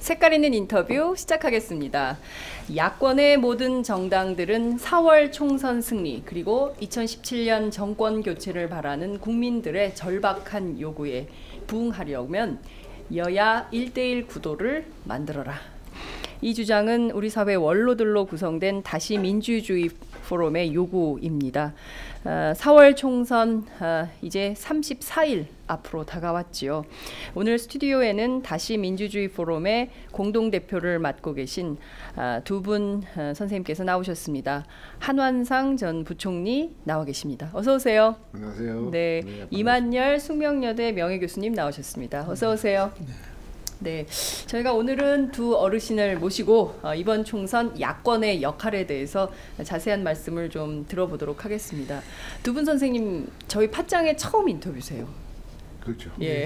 색깔 있는 인터뷰 시작하겠습니다. 야권의 모든 정당들은 4월 총선 승리 그리고 2017년 정권 교체를 바라는 국민들의 절박한 요구에 부응하려면 여야 1대1 구도를 만들어라. 이 주장은 우리 사회 원로들로 구성된 다시 민주주의 포럼의 요구입니다. 4월 총선 이제 34일 앞으로 다가왔지요. 오늘 스튜디오에는 다시 민주주의 포럼의 공동대표를 맡고 계신 두 분 선생님께서 나오셨습니다. 한완상 전 부총리 나와 계십니다. 어서 오세요. 안녕하세요. 네, 이만열 숙명여대 명예교수님 나오셨습니다. 어서 오세요. 네, 저희가 오늘은 두 어르신을 모시고 이번 총선 야권의 역할에 대해서 자세한 말씀을 좀 들어보도록 하겠습니다. 두 분 선생님, 저희 팟짱에 처음 인터뷰세요. 그렇죠. 예.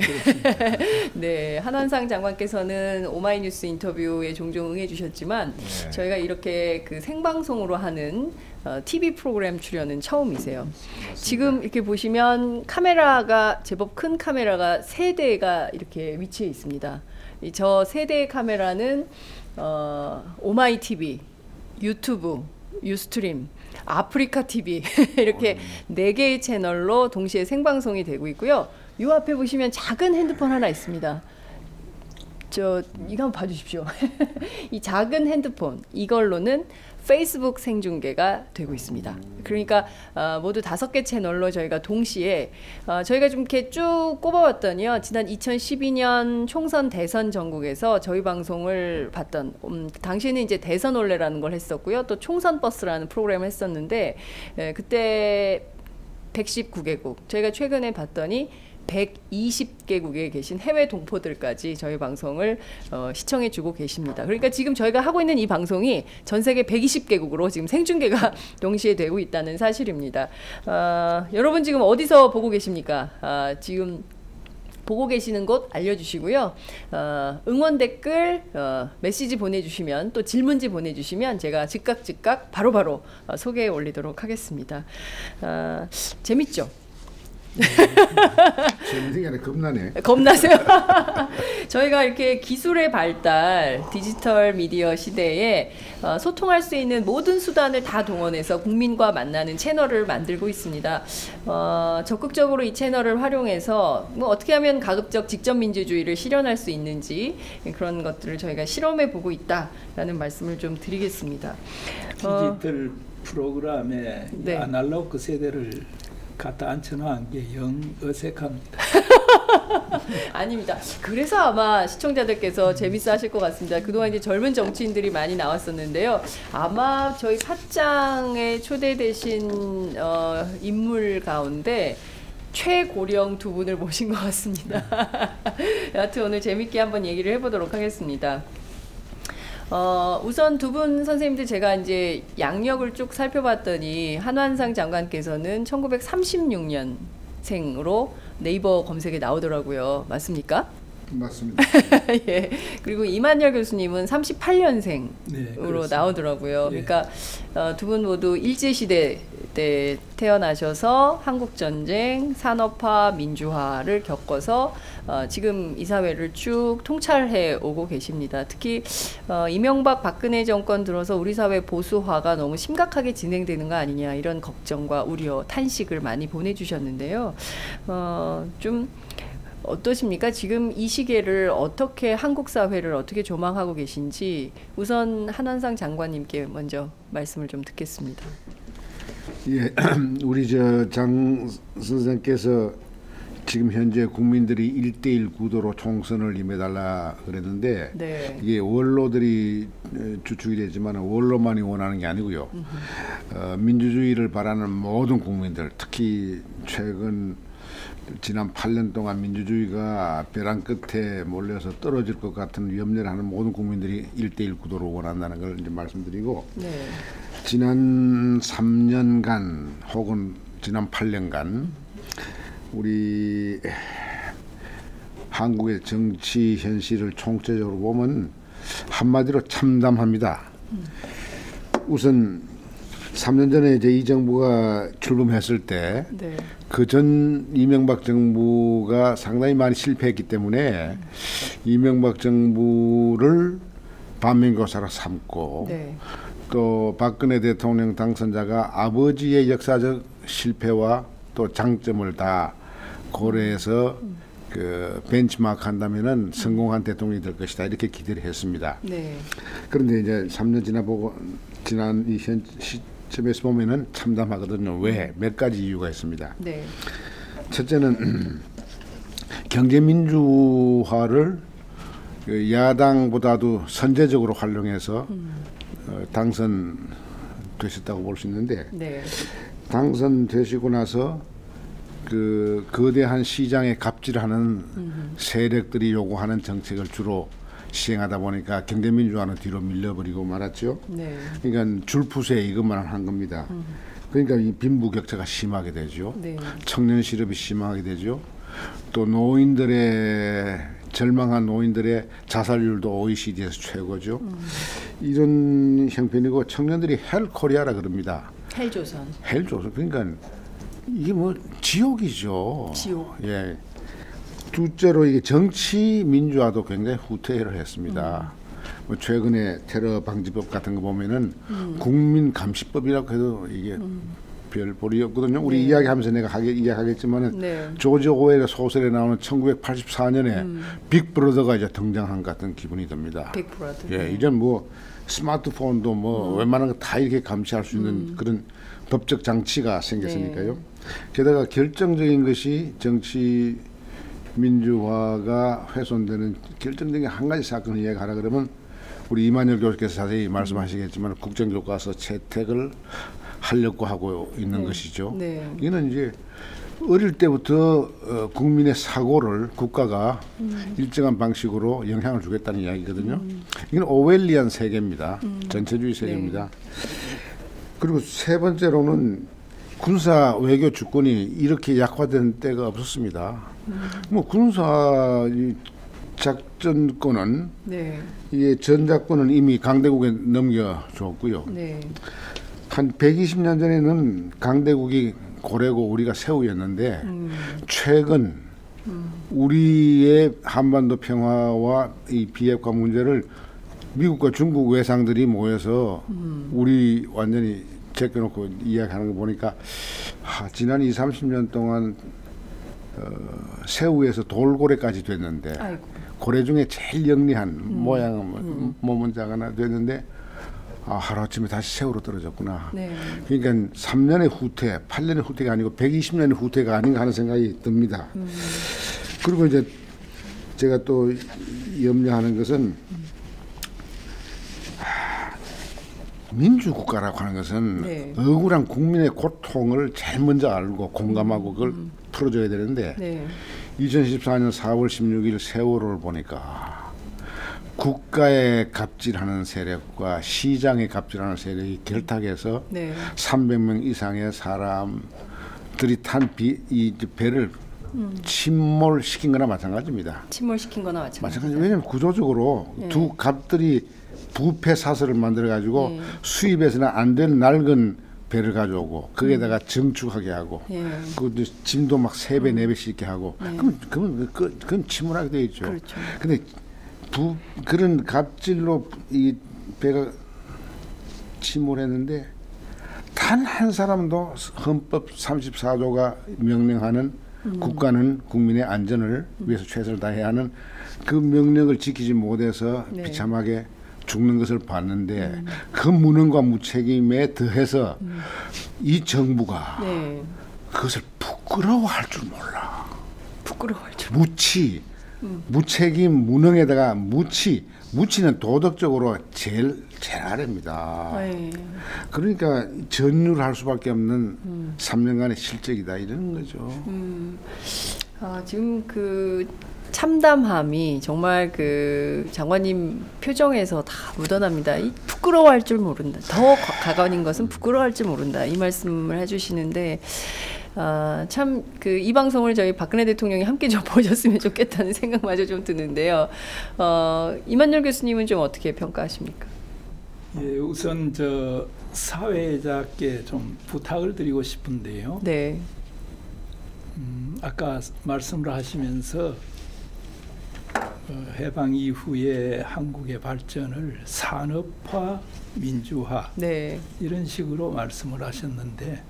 네, 한완상 장관께서는 오마이뉴스 인터뷰에 종종 응해주셨지만 저희가 이렇게 그 생방송으로 하는 TV 프로그램 출연은 처음이세요. 맞습니다. 지금 이렇게 보시면 카메라가 제법 큰 카메라가 3대가 이렇게 위치해 있습니다. 저 3대의 카메라는 오마이 TV, 유튜브, 유스트림, 아프리카 TV 이렇게 4개의 채널로 동시에 생방송이 되고 있고요. 이 앞에 보시면 작은 핸드폰 하나 있습니다. 이거 한번 봐주십시오. 이 작은 핸드폰 이걸로는 페이스북 생중계가 되고 있습니다. 그러니까 모두 5개 채널로 저희가 동시에 저희가 좀 이렇게 쭉 꼽아봤더니요. 지난 2012년 총선 대선 전국에서 저희 방송을 봤던 당시에는 이제 대선 올레라는 걸 했었고요. 또 총선 버스라는 프로그램을 했었는데 그때 119개국 저희가 최근에 봤더니 120개국에 계신 해외 동포들까지 저희 방송을 시청해주고 계십니다. 그러니까 지금 저희가 하고 있는 이 방송이 전 세계 120개국으로 지금 생중계가 동시에 되고 있다는 사실입니다. 여러분 지금 어디서 보고 계십니까? 지금 보고 계시는 곳 알려주시고요. 응원 댓글 메시지 보내주시면 또 질문지 보내주시면 제가 즉각 바로바로 소개해 올리도록 하겠습니다. 재밌죠? 재밌는 게 아니라 겁나네. 겁나세요? 저희가 이렇게 기술의 발달, 디지털 미디어 시대에 소통할 수 있는 모든 수단을 다 동원해서 국민과 만나는 채널을 만들고 있습니다. 적극적으로 이 채널을 활용해서 어떻게 하면 가급적 직접 민주주의를 실현할 수 있는지 그런 것들을 저희가 실험해 보고 있다라는 말씀을 좀 드리겠습니다. 디지털 프로그램에 네. 아날로그 세대를 갖다 앉혀놓은 게 영 어색합니다. 아닙니다. 그래서 아마 시청자들께서 재밌어 하실 것 같습니다. 그동안 이제 젊은 정치인들이 많이 나왔었는데요. 아마 저희 팟짱에 초대되신 인물 가운데 최고령 두 분을 모신 것 같습니다. 여하튼 오늘 재밌게 한번 얘기를 해보도록 하겠습니다. 우선 두 분 선생님들 제가 이제 양력을 쭉 살펴봤더니 한완상 장관께서는 1936년생으로 네이버 검색에 나오더라고요. 맞습니까? 맞습니다. 예. 그리고 이만열 교수님은 38년생으로 네, 나오더라고요. 네. 그러니까 두 분 모두 일제시대 때 태어나셔서 한국전쟁, 산업화, 민주화를 겪어서 지금 이 사회를 쭉 통찰해 오고 계십니다. 특히 이명박 박근혜 정권 들어서 우리 사회 보수화가 너무 심각하게 진행되는 거 아니냐 이런 걱정과 우려, 탄식을 많이 보내주셨는데요. 좀 어떠십니까? 지금 이 시기를 어떻게 한국 사회를 어떻게 조망하고 계신지 우선 한완상 장관님께 먼저 말씀을 좀 듣겠습니다. 예, 우리 장 선생께서 지금 현재 국민들이 1대1 구도로 총선을 임해달라 그랬는데 네. 이게 원로들이 주축이 되지만 원로만이 원하는 게 아니고요. 민주주의를 바라는 모든 국민들, 특히 지난 8년 동안 민주주의가 벼랑 끝에 몰려서 떨어질 것 같은 염려를 하는 모든 국민들이 1대1 구도로 원한다는 걸 이제 말씀드리고 네. 지난 3년간 혹은 지난 8년간 우리 한국의 정치 현실을 총체적으로 보면 한마디로 참담합니다. 우선 3년 전에 이제 이 정부가 출범했을 때 네. 그 전 이명박 정부가 상당히 많이 실패했기 때문에 이명박 정부를 반면교사로 삼고 네. 또 박근혜 대통령 당선자가 아버지의 역사적 실패와 또 장점을 다 고려해서 그 벤치마크 한다면은 성공한 대통령이 될 것이다 이렇게 기대를 했습니다. 네. 그런데 이제 3년 지난 이 현 시점에서 보면은 참담하거든요. 왜? 몇 가지 이유가 있습니다. 네. 첫째는 경제 민주화를 그 야당보다도 선제적으로 활용해서 당선되셨다고 볼 수 있는데 네. 당선되시고 나서 그 거대한 시장에 갑질하는 세력들이 요구하는 정책을 주로 시행하다 보니까 경제민주화는 뒤로 밀려버리고 말았죠. 네. 그러니까 줄푸세 이것만 한 겁니다. 그러니까 이 빈부격차가 심하게 되죠. 네. 청년 실업이 심하게 되죠. 또 노인들의 절망한 노인들의 자살률도 OECD에서 최고죠. 이런 형편이고 청년들이 헬 코리아라 그럽니다. 헬조선. 헬조선 그러니까 이게 뭐 지옥이죠. 지옥. 예. 둘째로 이게 정치 민주화도 굉장히 후퇴를 했습니다. 뭐 최근에 테러 방지법 같은 거 보면은 국민 감시법이라고 해도 이게 별 볼이 없거든요. 우리 네. 이야기하면서 내가 이야기하겠지만은 네. 조지 오웰의 소설에 나오는 1984년에 빅브러더가 이제 등장한 것 같은 기분이 듭니다. 빅브라더. 예, 이젠 뭐 스마트폰도 뭐 웬만한 거 다 이렇게 감시할 수 있는 그런 법적 장치가 생겼으니까요. 네. 게다가 결정적인 것이 정치 민주화가 훼손되는 결정적인 한 가지 사건을 이야기하라 그러면 우리 이만열 교수께서 자세히 말씀하시겠지만 국정교과서 채택을 하려고 하고 있는 네. 것이죠. 네. 이는 이제 어릴 때부터 국민의 사고를 국가가 일정한 방식으로 영향을 주겠다는 이야기거든요. 이건 오웰리안 세계입니다. 전체주의 세계입니다. 그리고 세 번째로는 군사 외교 주권이 이렇게 약화된 때가 없었습니다. 뭐 군사 작전권은 네. 이게 전작권은 이미 강대국에 넘겨줬고요. 네. 한 120년 전에는 강대국이 고래고 우리가 새우였는데 최근 우리의 한반도 평화와 이 비핵화 문제를 미국과 중국 외상들이 모여서 우리 완전히 제껴놓고 이야기하는 거 보니까 지난 20, 30년 동안 새우에서 돌고래까지 됐는데 아이고. 고래 중에 제일 영리한 모양은 몸은 작거나 됐는데 하루아침에 다시 새우로 떨어졌구나. 네. 그러니까 3년의 후퇴, 8년의 후퇴가 아니고 120년의 후퇴가 아닌가 하는 생각이 듭니다. 그리고 이제 제가 또 염려하는 것은 민주국가라고 하는 것은 네. 억울한 국민의 고통을 제일 먼저 알고 공감하고 그걸 풀어줘야 되는데 네. 2014년 4월 16일 세월호를 보니까 국가에 갑질하는 세력과 시장에 갑질하는 세력이 결탁해서 네. 300명 이상의 사람들이 탄 이 배를 침몰시킨 거나 마찬가지입니다. 침몰시킨 거나 마찬가지. 왜냐하면 구조적으로 네. 두 갑들이 부패 사슬을 만들어 가지고 네. 수입해서는 안 되는 낡은 배를 가져오고 거기에다가 정축하게 하고 예. 그 짐도 막 3배 4배씩 이렇게 하고 네. 그건 침몰하게 돼 있죠. 그렇죠. 근데 그런 갑질로 이 배가 침몰했는데 단 한 사람도 헌법 34조가 명령하는 국가는 국민의 안전을 위해서 최선을 다해야 하는 그 명령을 지키지 못해서 네. 비참하게 죽는 것을 봤는데 그 무능과 무책임에 더해서 이 정부가 네. 그것을 부끄러워할 줄 몰라. 부끄러워할 줄. 무책임, 무능에다가 무치는 도덕적으로 제일 아래입니다. 네. 그러니까 전율할 수밖에 없는 3년간의 실적이다 이러는 거죠. 지금 그 참담함이 정말 그 장관님 표정에서 다 묻어납니다. 이 부끄러워할 줄 모른다. 더 가관인 것은 부끄러워할 줄 모른다. 이 말씀을 해주시는데 참 그 이 방송을 저희 박근혜 대통령이 함께 좀 보셨으면 좋겠다는 생각마저 좀 드는데요. 이만열 교수님은 좀 어떻게 평가하십니까? 예, 우선 사회자께 좀 부탁을 드리고 싶은데요. 네. 아까 말씀을 하시면서 해방 이후에 한국의 발전을 산업화, 민주화 네. 이런 식으로 말씀을 하셨는데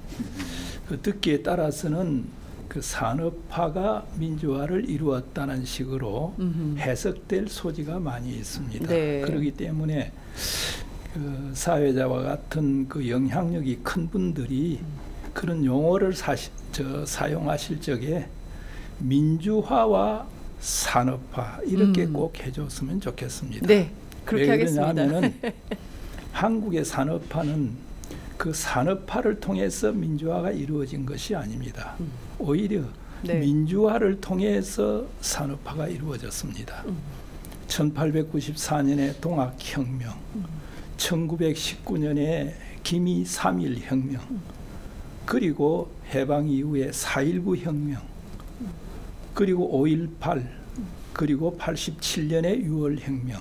그 듣기에 따라서는 그 산업화가 민주화를 이루었다는 식으로 해석될 소지가 많이 있습니다. 네. 그렇기 때문에 그 사회자와 같은 그 영향력이 큰 분들이 그런 용어를 사용하실 적에 민주화와 산업화 이렇게 꼭 해줬으면 좋겠습니다. 네, 그렇게 왜 하겠습니다. 그러냐면은 한국의 산업화는 그 산업화를 통해서 민주화가 이루어진 것이 아닙니다. 오히려 네. 민주화를 통해서 산업화가 이루어졌습니다. 1894년에 동학혁명, 1919년에 기미 3.1 혁명, 그리고 해방 이후에 4.19 혁명, 그리고 5.18, 그리고 87년에 6월 혁명.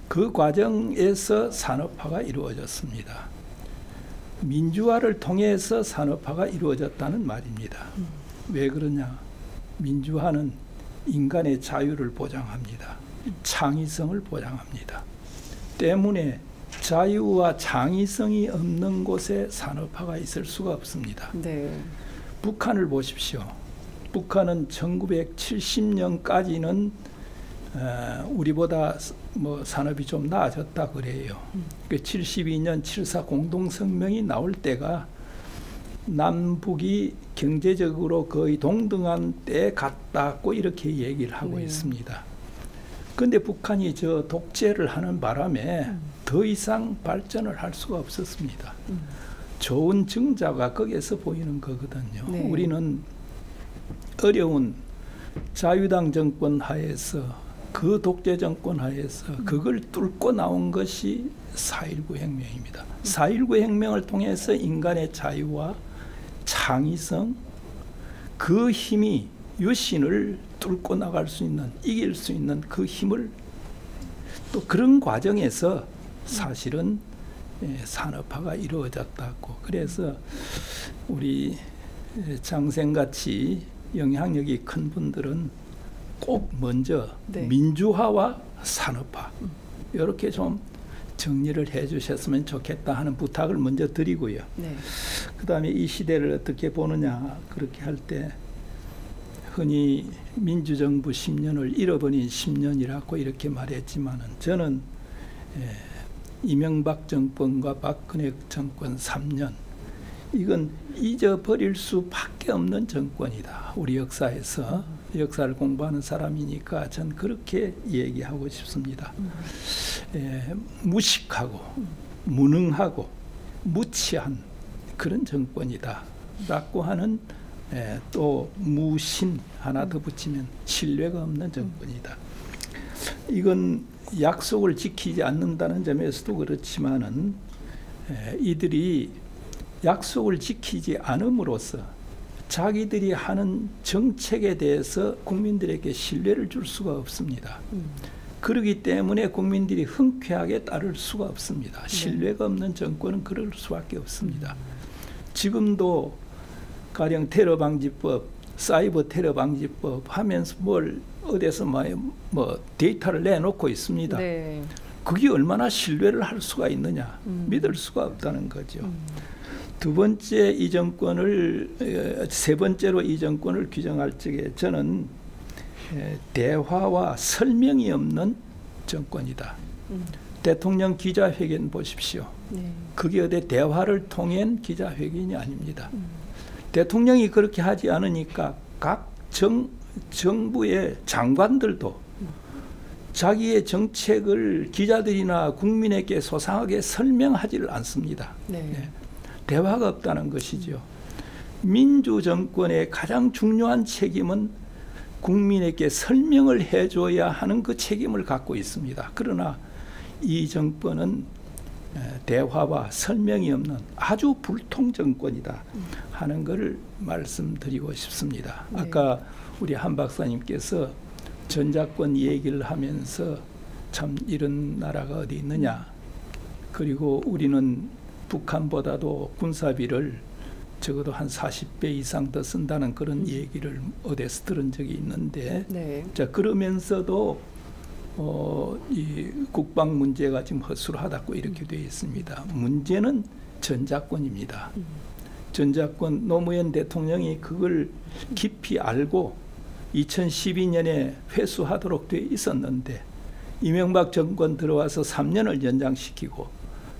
그 과정에서 산업화가 이루어졌습니다. 민주화를 통해서 산업화가 이루어졌다는 말입니다. 왜 그러냐? 민주화는 인간의 자유를 보장합니다. 창의성을 보장합니다. 때문에 자유와 창의성이 없는 곳에 산업화가 있을 수가 없습니다. 네. 북한을 보십시오. 북한은 1970년까지는 우리보다 뭐 산업이 좀 나아졌다 그래요. 그 72년 7.4 공동성명이 나올 때가 남북이 경제적으로 거의 동등한 때에 갔다고 이렇게 얘기를 하고 있습니다. 그런데 북한이 저 독재를 하는 바람에 더 이상 발전을 할 수가 없었습니다. 좋은 증자가 거기에서 보이는 거거든요. 네. 우리는 어려운 자유당 정권 하에서 그 독재 정권 하에서 그걸 뚫고 나온 것이 4.19 혁명입니다. 4.19 혁명을 통해서 인간의 자유와 창의성, 그 힘이 유신을 뚫고 나갈 수 있는, 이길 수 있는 그 힘을 또 그런 과정에서 사실은 산업화가 이루어졌다고. 그래서 우리 장생같이 영향력이 큰 분들은 꼭 먼저 네. 민주화와 산업화 이렇게 좀 정리를 해 주셨으면 좋겠다 하는 부탁을 먼저 드리고요. 네. 그 다음에 이 시대를 어떻게 보느냐, 그렇게 할 때 흔히 민주정부 10년을 잃어버린 10년이라고 이렇게 말했지만은 저는 이명박 정권과 박근혜 정권 3년, 이건 잊어버릴 수밖에 없는 정권이다. 우리 역사에서. 역사를 공부하는 사람이니까 전 그렇게 얘기하고 싶습니다. 무식하고 무능하고 무치한 그런 정권이다 라고 하는, 또 무신 하나 더 붙이면 신뢰가 없는 정권이다. 이건 약속을 지키지 않는다는 점에서도 그렇지만은 이들이 약속을 지키지 않음으로써 자기들이 하는 정책에 대해서 국민들에게 신뢰를 줄 수가 없습니다. 그렇기 때문에 국민들이 흔쾌하게 따를 수가 없습니다. 신뢰가 없는 정권은 그럴 수밖에 없습니다. 지금도 가령 테러 방지법, 사이버 테러 방지법 하면서 뭘 어디서 뭐 데이터를 내놓고 있습니다. 네. 그게 얼마나 신뢰를 할 수가 있느냐, 믿을 수가 없다는 거죠. 두 번째 이 정권을, 세 번째로 이 정권을 규정할 적에 저는 대화와 설명이 없는 정권이다. 대통령 기자회견 보십시오. 네. 그게 어디 대화를 통한 기자회견이 아닙니다. 대통령이 그렇게 하지 않으니까 각 정부의 장관들도 자기의 정책을 기자들이나 국민에게 소상하게 설명하지를 않습니다. 네. 대화가 없다는 것이죠. 민주정권의 가장 중요한 책임은 국민에게 설명을 해줘야 하는 그 책임을 갖고 있습니다. 그러나 이 정권은 대화와 설명이 없는 아주 불통정권이다 하는 것을 말씀드리고 싶습니다. 네. 아까 우리 한 박사님께서 전자권 얘기를 하면서 참 이런 나라가 어디 있느냐, 그리고 우리는 북한보다도 군사비를 적어도 한 40배 이상 더 쓴다는 그런 얘기를 어디서 들은 적이 있는데, 네. 자, 그러면서도 이 국방 문제가 지금 허술하다고 이렇게 되어 있습니다. 문제는 전작권입니다. 전작권, 노무현 대통령이 그걸 깊이 알고 2012년에 회수하도록 되어 있었는데, 이명박 정권 들어와서 3년을 연장시키고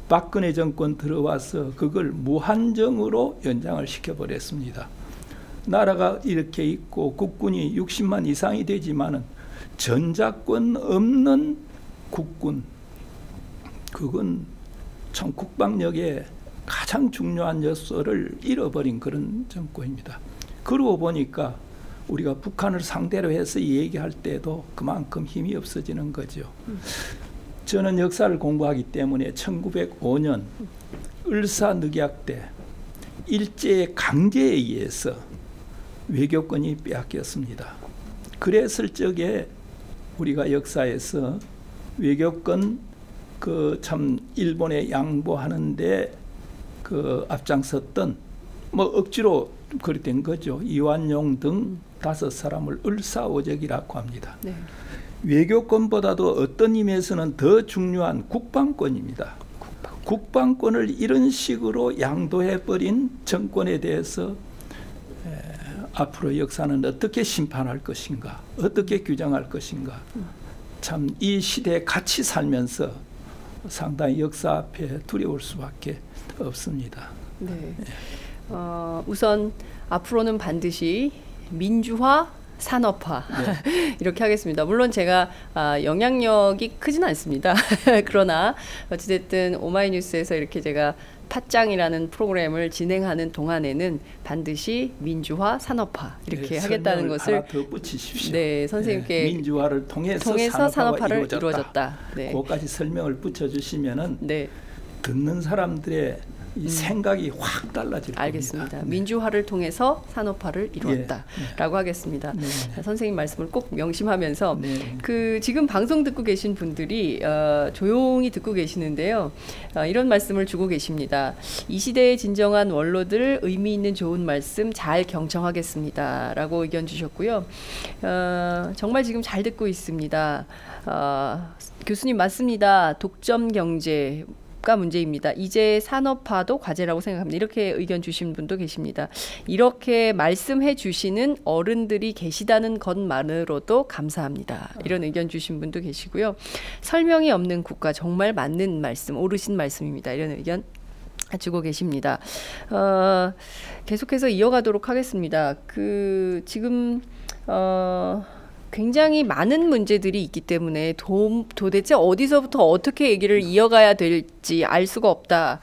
박근혜 정권 들어와서 그걸 무한정으로 연장을 시켜버렸습니다. 나라가 이렇게 있고 국군이 60만 이상이 되지만은 전작권 없는 국군, 그건 참 국방력의 가장 중요한 요소를 잃어버린 그런 정권입니다. 그러고 보니까 우리가 북한을 상대로 해서 얘기할 때도 그만큼 힘이 없어지는 거죠. 저는 역사를 공부하기 때문에 1905년 을사늑약 때 일제의 강제에 의해서 외교권이 빼앗겼습니다. 그랬을 적에 우리가 역사에서 외교권 그 참 일본에 양보하는데 그 앞장섰던 뭐 억지로 그렇게 된 거죠. 이완용 등 5사람을 을사오적이라고 합니다. 네. 외교권보다도 어떤 의미에서는 더 중요한 국방권입니다. 국방권을 이런 식으로 양도해버린 정권에 대해서 앞으로 역사는 어떻게 심판할 것인가, 어떻게 규정할 것인가, 참 이 시대에 같이 살면서 상당히 역사 앞에 두려울 수밖에 없습니다. 네. 우선 앞으로는 반드시 민주화, 산업화 네. 이렇게 하겠습니다. 물론 제가 영향력이 크진 않습니다. 그러나 어찌됐든 오마이뉴스에서 이렇게 제가 팟짱이라는 프로그램을 진행하는 동안에는 반드시 민주화, 산업화 이렇게 네, 하겠다는 것을 하나 더 붙이십시오. 네, 선생님께 네, 민주화를 통해서 산업화를 이루어졌다. 네. 그것까지 설명을 붙여주시면은 네. 듣는 사람들의 이 생각이 확 달라질 알겠습니다. 겁니다. 민주화를 통해서 산업화를 이루었다라고 하겠습니다. 네. 선생님 말씀을 꼭 명심하면서 네. 그 지금 방송 듣고 계신 분들이 조용히 듣고 계시는데요. 이런 말씀을 주고 계십니다. 이 시대의 진정한 원로들 의미 있는 좋은 말씀 잘 경청하겠습니다라고 의견 주셨고요. 정말 지금 잘 듣고 있습니다. 교수님 맞습니다. 독점 경제 가 문제입니다. 이제 산업화도 과제라고 생각합니다. 이렇게 의견 주신 분도 계십니다. 이렇게 말씀해 주시는 어른들이 계시다는 것만으로도 감사합니다. 이런 의견 주신 분도 계시고요. 설명이 없는 국가 정말 맞는 말씀, 옳으신 말씀입니다. 이런 의견 주고 계십니다. 계속해서 이어가도록 하겠습니다. 지금 굉장히 많은 문제들이 있기 때문에 도대체 어디서부터 어떻게 얘기를 이어가야 될지 알 수가 없다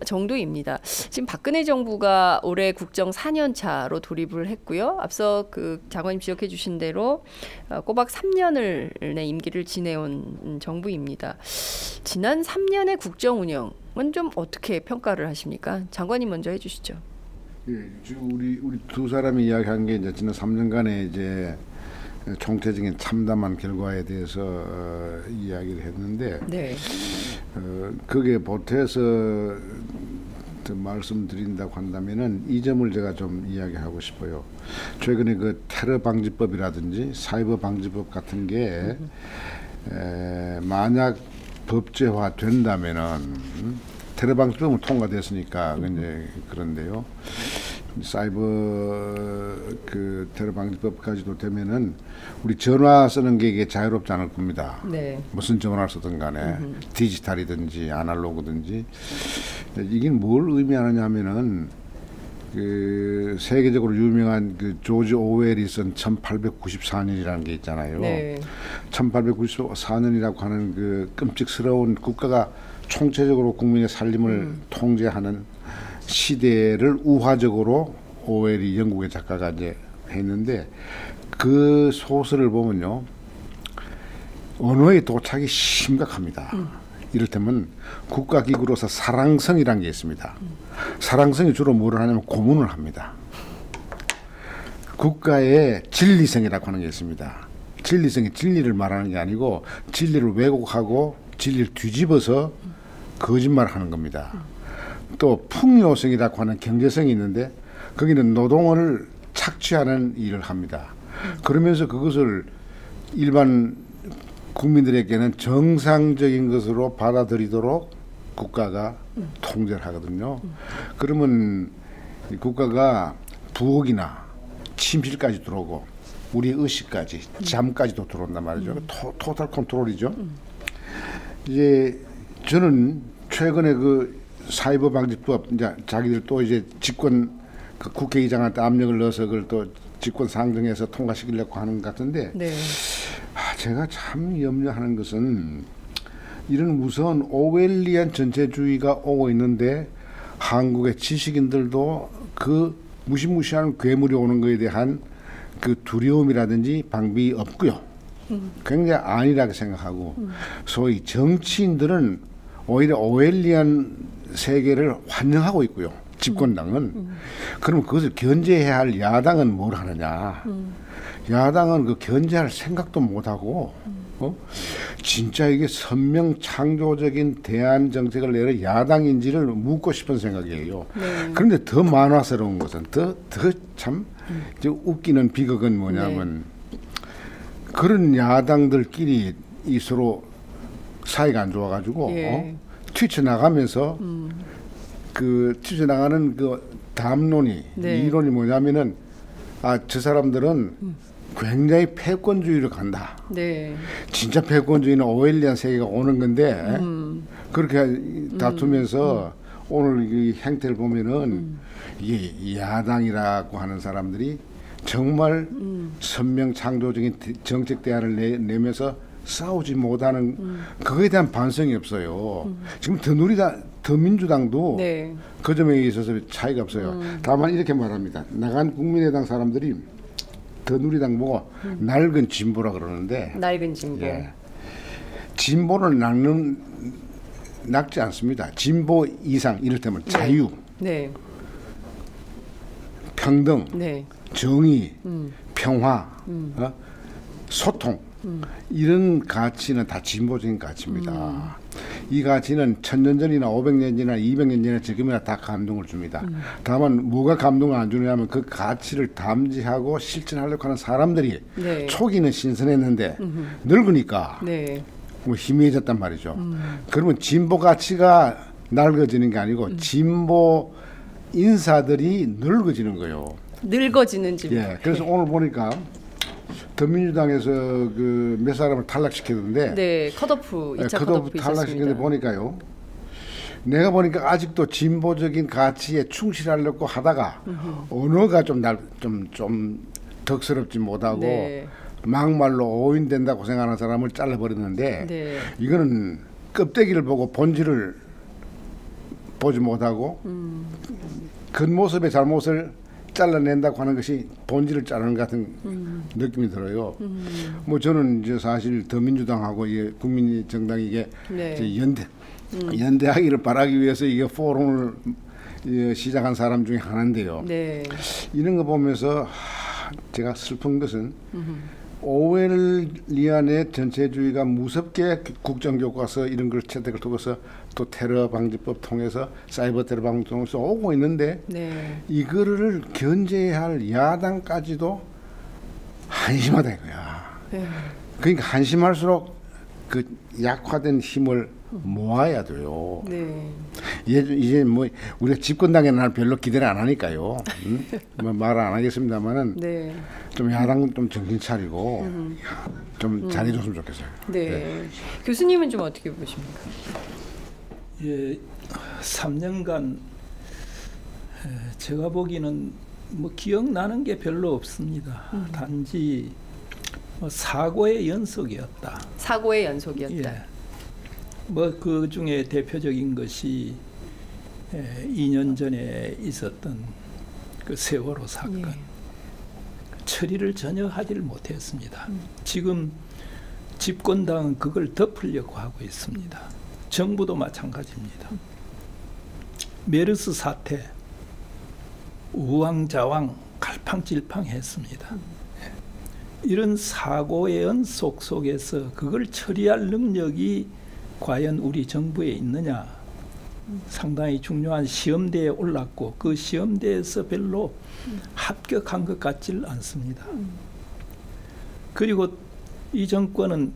정도입니다. 지금 박근혜 정부가 올해 국정 4년 차로 돌입을 했고요. 앞서 그 장관님 지적해 주신 대로 꼬박 3년을 임기를 지내온 정부입니다. 지난 3년의 국정 운영은 좀 어떻게 평가를 하십니까? 장관님 먼저 해주시죠. 예, 지금 우리 두 사람이 이야기한 게 이제 지난 3년간의 이제 총체적인 참담한 결과에 대해서 이야기를 했는데, 네. 거기에 보태서 말씀드린다고 한다면은 이 점을 제가 좀 이야기하고 싶어요. 최근에 그 테러 방지법이라든지 사이버 방지법 같은 게 만약 법제화 된다면은 테러 방지법은 통과됐으니까 이제 그런데요. 사이버 그 테러 방지법까지도 되면은 우리 전화 쓰는 게 이게 자유롭지 않을 겁니다. 네. 무슨 전화를 쓰든 간에 디지털이든지 아날로그든지. 이게 뭘 의미하느냐면은 그 세계적으로 유명한 그 조지 오웰이 쓴 1894년이라는 게 있잖아요. 네. 1894년이라고 하는 그 끔찍스러운 국가가 총체적으로 국민의 살림을 통제하는 시대를 우화적으로 오웰이 영국의 작가가 이제 했는데, 그 소설을 보면요, 언어의 도착이 심각합니다. 이를테면 국가기구로서 사랑성이라는 게 있습니다. 사랑성이 주로 뭐를 하냐면 고문을 합니다. 국가의 진리성이라고 하는 게 있습니다. 진리성이 진리를 말하는 게 아니고 진리를 왜곡하고 진리를 뒤집어서 거짓말하는 겁니다. 또 풍요성이라고 하는 경제성이 있는데 거기는 노동을 착취하는 일을 합니다. 그러면서 그것을 일반 국민들에게는 정상적인 것으로 받아들이도록 국가가 통제를 하거든요. 그러면 이 국가가 부엌이나 침실까지 들어오고 우리 의식까지 잠까지도 들어온단 말이죠. 토탈 컨트롤이죠. 이제 저는 최근에 그 사이버 방지법 이제 자기들 또 이제 집권 그 국회의장한테 압력을 넣어서 그걸 또 집권 상정해서 통과시키려고 하는 것 같은데 네. 제가 참 염려하는 것은 이런 무서운 오웰리안 전체주의가 오고 있는데 한국의 지식인들도 그 무시무시한 괴물이 오는 것에 대한 그 두려움이라든지 방법이 없고요. 굉장히 안일하게 생각하고 소위 정치인들은 오히려 오웰리안 세계를 환영하고 있고요. 집권당은. 그럼 그것을 견제해야 할 야당은 뭘 하느냐. 야당은 그 견제할 생각도 못하고 진짜 이게 선명 창조적인 대안 정책을 내려 야당인지를 묻고 싶은 생각이에요. 네. 그런데 더 만화스러운 것은 더 참 웃기는 비극은 뭐냐면 그런 야당들끼리 이 서로 사이가 안 좋아가지고 예. 튀쳐나가면서 그 튀쳐나가는 그 담론이 네. 이론이 뭐냐면은 저 사람들은 굉장히 패권주의를 간다. 네. 진짜 패권주의는 오웰리안 세계가 오는 건데 그렇게 다투면서 오늘 이 행태를 보면은 이게 야당이라고 하는 사람들이 정말 선명 창조적인 정책 대안을 내면서 싸우지 못하는 그거에 대한 반성이 없어요. 지금 더민주당도 네. 그 점에 있어서 차이가 없어요. 다만 이렇게 말합니다. 나간 국민의당 사람들이 더누리당 보고 낡은 진보라 그러는데 낡은 진보. 예. 진보를 낚지 않습니다. 진보 이상 이를테면 자유, 네. 평등, 네. 정의, 평화, 소통 이런 가치는 다 진보적인 가치입니다. 이 가치는 1000년 전이나 500년 전이나 200년 전이나 지금이나 다 감동을 줍니다. 다만 뭐가 감동을 안 주냐면 그 가치를 담지하고 실천하려고 하는 사람들이 네. 초기는 신선했는데 늙으니까 네. 뭐 희미해졌단 말이죠. 그러면 진보 가치가 낡아지는 게 아니고 진보 인사들이 늙어지는 거예요. 늙어지는 진보. 예. 그래서 오늘 보니까 더민주당에서 그 몇 사람을 탈락시켰는데 네, 컷오프 2차 컷오프 탈락시켰는데 있었습니다. 보니까요. 내가 보니까 아직도 진보적인 가치에 충실하려고 하다가 언어가 좀 덕스럽지 못하고 네. 막말로 오인된다고 생각하는 사람을 잘라버렸는데 네. 이거는 껍데기를 보고 본질을 보지 못하고 겉모습의 잘못을 잘라낸다고 하는 것이 본질을 자르는 것 같은 느낌이 들어요. 뭐 저는 이제 사실 더민주당하고 이게 국민정당이 이게 네. 이제 연대하기를 바라기 위해서 이게 포럼을 시작한 사람 중에 하나인데요. 네. 이런 거 보면서 제가 슬픈 것은 오웰리안의 전체주의가 무섭게 국정교과서 이런 걸 채택을 두고서 또 테러 방지법 통해서 사이버 테러 방지법 통해서 오고 있는데 네. 이거를 견제해야 할 야당까지도 한심하다 이거야. 네. 그러니까 한심할수록 그 약화된 힘을 모아야 돼요. 네. 이제 뭐 우리가 집권당에는 난 별로 기대를 안 하니까요. 뭐 말 안 하겠습니다만은 네. 좀 야당 좀 정신 차리고 좀 잘해줬으면 좋겠어요. 네. 교수님은 좀 어떻게 보십니까? 예, 3년간 제가 보기에는 뭐 기억나는 게 별로 없습니다. 단지 뭐 사고의 연속이었다. 사고의 연속이었다. 예. 뭐 그 중에 대표적인 것이 2년 전에 있었던 그 세월호 사건. 예. 처리를 전혀 하지를 못했습니다. 지금 집권당은 그걸 덮으려고 하고 있습니다. 정부도 마찬가지입니다. 메르스 사태 우왕좌왕 갈팡질팡했습니다. 이런 사고의 연속 속에서 그걸 처리할 능력이 과연 우리 정부에 있느냐 상당히 중요한 시험대에 올랐고 그 시험대에서 별로 합격한 것 같질 않습니다. 그리고 이 정권은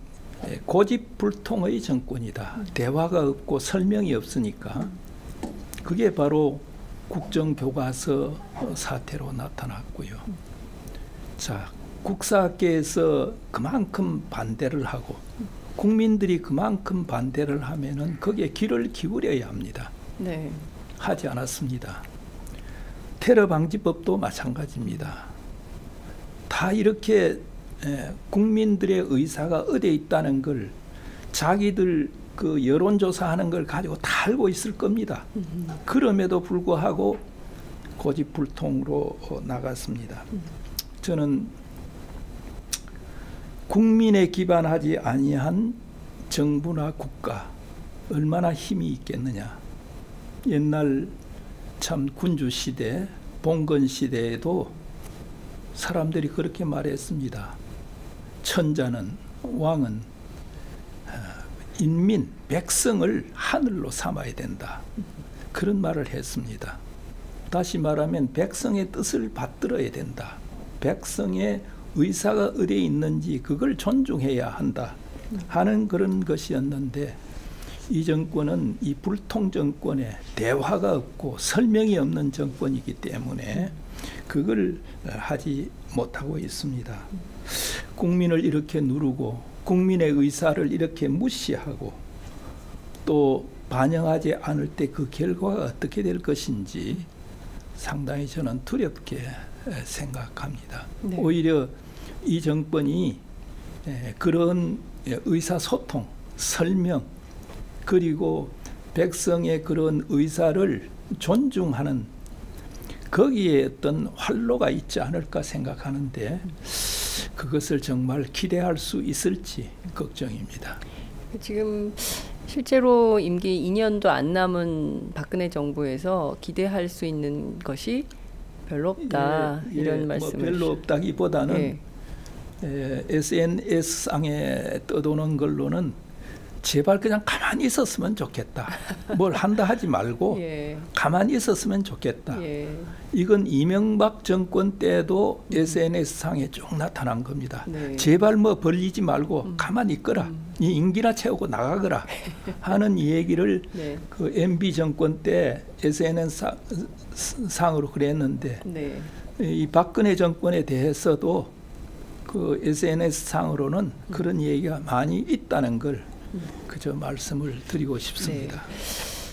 고집불통의 정권이다. 대화가 없고 설명이 없으니까 그게 바로 국정교과서 사태로 나타났고요. 자, 국사학계에서 그만큼 반대를 하고 국민들이 그만큼 반대를 하면은 거기에 귀를 기울여야 합니다. 네. 하지 않았습니다. 테러 방지법도 마찬가지입니다. 다 이렇게 국민들의 의사가 어디에 있다는 걸 자기들 그 여론조사하는 걸 가지고 다 알고 있을 겁니다. 그럼에도 불구하고 고집불통으로 나갔습니다. 저는 국민에 기반하지 아니한 정부나 국가 얼마나 힘이 있겠느냐. 옛날 참 군주 시대, 봉건 시대에도 사람들이 그렇게 말했습니다. 천자는 왕은 인민, 백성을 하늘로 삼아야 된다. 그런 말을 했습니다. 다시 말하면 백성의 뜻을 받들어야 된다. 백성의 의사가 어디에 있는지 그걸 존중해야 한다 하는 그런 것이었는데 이 정권은 이 불통 정권에 대화가 없고 설명이 없는 정권이기 때문에 그걸 하지 못하고 있습니다. 국민을 이렇게 누르고 국민의 의사를 이렇게 무시하고 또 반영하지 않을 때 그 결과가 어떻게 될 것인지 상당히 저는 두렵게 생각합니다. 네. 오히려 이 정권이 그런 의사소통, 설명 그리고 백성의 그런 의사를 존중하는 거기에 어떤 활로가 있지 않을까 생각하는데 그것을 정말 기대할 수 있을지 걱정입니다. 지금 실제로 임기 2년도 안 남은 박근혜 정부에서 기대할 수 있는 것이 별로 없다. 이런 말씀을. 별로 없다기보다는 SNS상에 떠도는 걸로는 제발 그냥 가만히 있었으면 좋겠다. 뭘 한다 하지 말고 가만히 있었으면 좋겠다. 이건 이명박 정권 때도 SNS상에 쭉 나타난 겁니다. 제발 뭐 벌리지 말고 가만히 있거라. 네 임기나 채우고 나가거라 하는 얘기를 그 MB 정권 때 SNS상으로 그랬는데 이 박근혜 정권에 대해서도 그 SNS상으로는 그런 얘기가 많이 있다는 걸 그저 말씀을 드리고 싶습니다.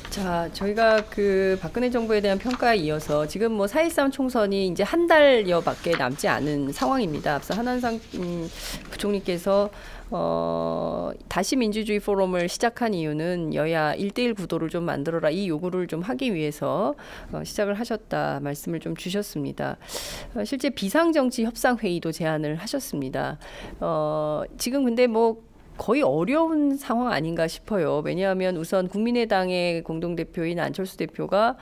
자, 저희가 그 박근혜 정부에 대한 평가에 이어서 지금 뭐 4.13 총선이 이제 한 달여밖에 남지 않은 상황입니다. 앞서 한한상 부총리께서 다시 민주주의 포럼을 시작한 이유는 여야 1대1 구도를 좀 만들어라 이 요구를 좀 하기 위해서 시작을 하셨다 말씀을 좀 주셨습니다. 실제 비상정치 협상회의도 제안을 하셨습니다. 지금 근데 뭐 거의 어려운 상황 아닌가 싶어요. 왜냐하면 우선 국민의당의 공동대표인 안철수 대표가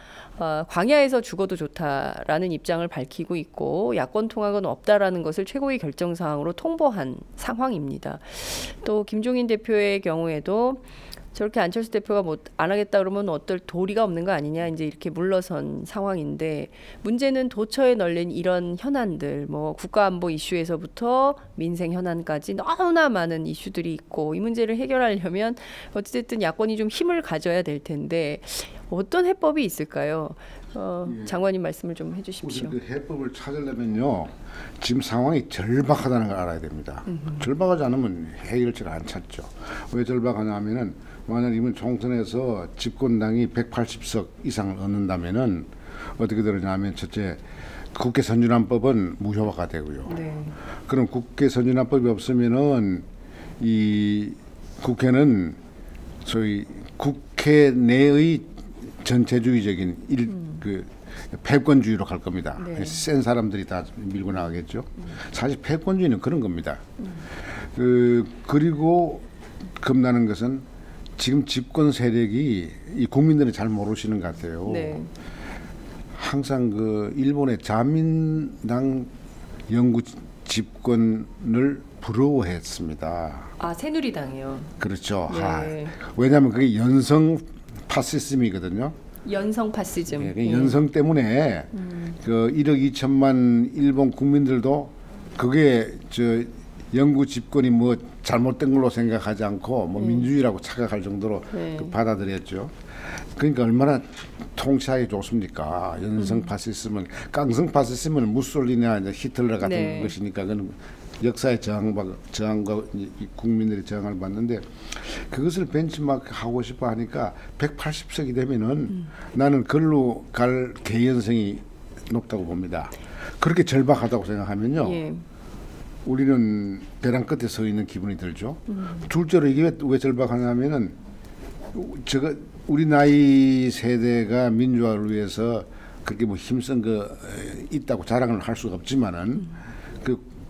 광야에서 죽어도 좋다라는 입장을 밝히고 있고 야권 통합은 없다라는 것을 최고위 결정사항으로 통보한 상황입니다. 또 김종인 대표의 경우에도 저렇게 안철수 대표가 뭐 안 하겠다 그러면 어떨 도리가 없는 거 아니냐 이제 이렇게 물러선 상황인데 문제는 도처에 널린 이런 현안들 뭐 국가안보 이슈에서부터 민생 현안까지 너무나 많은 이슈들이 있고 이 문제를 해결하려면 어찌됐든 야권이 좀 힘을 가져야 될 텐데 어떤 해법이 있을까요? 장관님 말씀을 좀 해주십시오. 그 해법을 찾으려면요 지금 상황이 절박하다는 걸 알아야 됩니다. 절박하지 않으면 해결책을 안 찾죠. 왜 절박하냐면은 만약 이번 총선에서 집권당이 180석 이상을 얻는다면은 어떻게 되느냐면 첫째 국회 선진화법은 무효화가 되고요. 그럼 국회 선진화법이 없으면은 이 국회는 소위 국회 내의 전체주의적인 그 패권주의로 갈 겁니다. 센 사람들이 다 밀고 나가겠죠. 사실 패권주의는 그런 겁니다. 그리고 겁나는 것은 지금 집권 세력이 이 국민들이 잘 모르시는 것 같아요. 항상 그 일본의 자민당 영구 집권을 부러워했습니다. 아, 새누리당이요. 그렇죠. 왜냐하면 그게 연성 파시즘이거든요. 연성 파시즘. 예, 그 연성 때문에 그 1억 2천만 일본 국민들도 그게 저 영구 집권이 뭐 잘못된 걸로 생각하지 않고 뭐 민주주의라고 착각할 정도로 그 받아들였죠. 그러니까 얼마나 통치하기 좋습니까? 연성 파시즘은 깡성 파시즘은 무솔리니나 이제 히틀러 같은 것이니까 그건 역사의 저항과 국민들의 저항을 받는데 그것을 벤치마크 하고 싶어 하니까 180석이 되면은 나는 그걸로 갈 개연성이 높다고 봅니다. 그렇게 절박하다고 생각하면요. 예. 우리는 벼랑 끝에 서 있는 기분이 들죠. 둘째로 이게 왜 절박하냐면은 제가 우리 나이 세대가 민주화를 위해서 그렇게 뭐 힘쓴 거 있다고 자랑을 할 수가 없지만은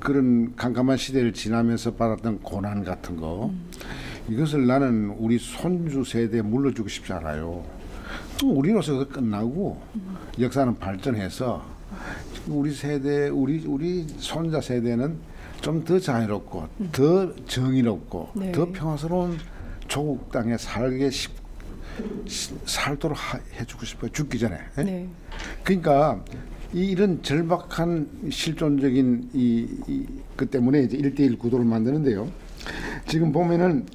그런 캄캄한 시대를 지나면서 받았던 고난 같은 거 이것을 나는 우리 손주 세대에 물려주고 싶지 않아요. 우리로서 끝나고 역사는 발전해서 우리 세대 우리 손자 세대는 좀 더 자유롭고 더 정의롭고 더 평화스러운 조국 땅에 살도록 해주고 싶어요. 죽기 전에. 네. 그러니까 이런 절박한 실존적인 그 때문에 이제 1대1 구도를 만드는데요. 지금 보면은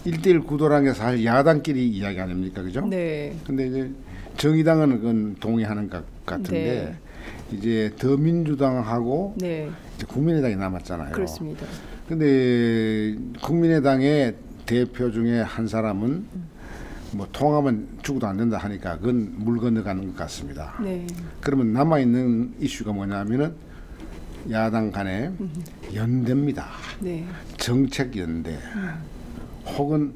1대1 구도라는 게 사실 야당끼리 이야기 아닙니까, 그죠? 네. 근데 이제 정의당은 그건 동의하는 것 같은데 이제 더민주당하고 이제 국민의당이 남았잖아요. 그렇습니다. 근데 국민의당의 대표 중에 한 사람은 뭐 통하면 죽어도 안 된다 하니까 그건 물 건너가는 것 같습니다. 네. 그러면 남아 있는 이슈가 뭐냐면은 야당 간의 연대입니다. 네. 정책 연대 혹은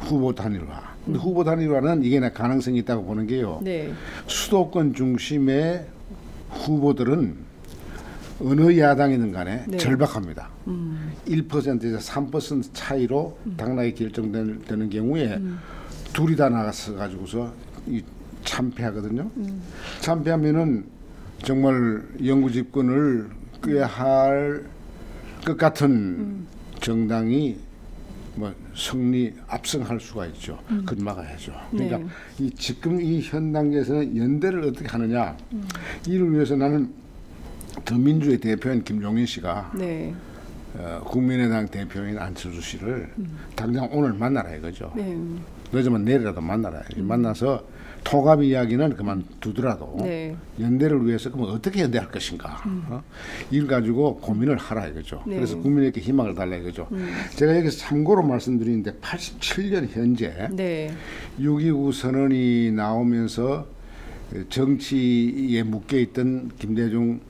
후보 단일화. 근데 후보 단일화는 이게 가능성이 있다고 보는 게요. 네. 수도권 중심의 후보들은 어느 야당이든 간에 절박합니다. 1%에서 3% 차이로 당락이 결정되는 경우에 둘이 다 나가서 가지고서 참패하거든요. 참패하면은 정말 영구 집권을 꾀할 것 같은 정당이 뭐 압승할 수가 있죠. 그걸 막아야죠. 그러니까 지금 이 현 단계에서는 연대를 어떻게 하느냐. 이를 위해서 나는 더민주의 대표인 김종인 씨가 국민의당 대표인 안철수 씨를 당장 오늘 만나라 이거죠. 늦으면 내일이라도 만나라. 만나서 통합 이야기는 그만두더라도 연대를 위해서 그러면 어떻게 연대할 것인가. 이걸 가지고 고민을 하라 이거죠. 그래서 국민에게 희망을 달라 이거죠. 제가 여기서 참고로 말씀드리는데 87년 현재 6.29 선언이 나오면서 정치에 묶여있던 김대중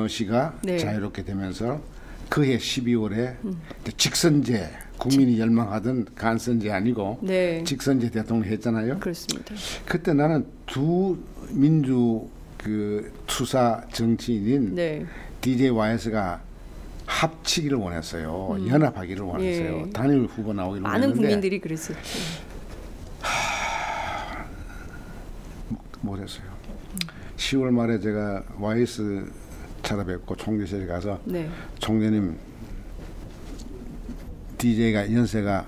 씨가 자유롭게 되면서 그해 12월에 직선제 국민이 열망하던 간선제 아니고 직선제 대통령 했잖아요. 그렇습니다. 그때 나는 두 민주 그 투사 정치인인 DJYS가 합치기를 원했어요. 연합하기를 원했어요. 단일 후보 나오기를 많은 원했는데 국민들이 그랬었죠. 못했어요. 10월 말에 제가 YS 찾아뵙고 총재실에 가서 총재님 DJ가 연세가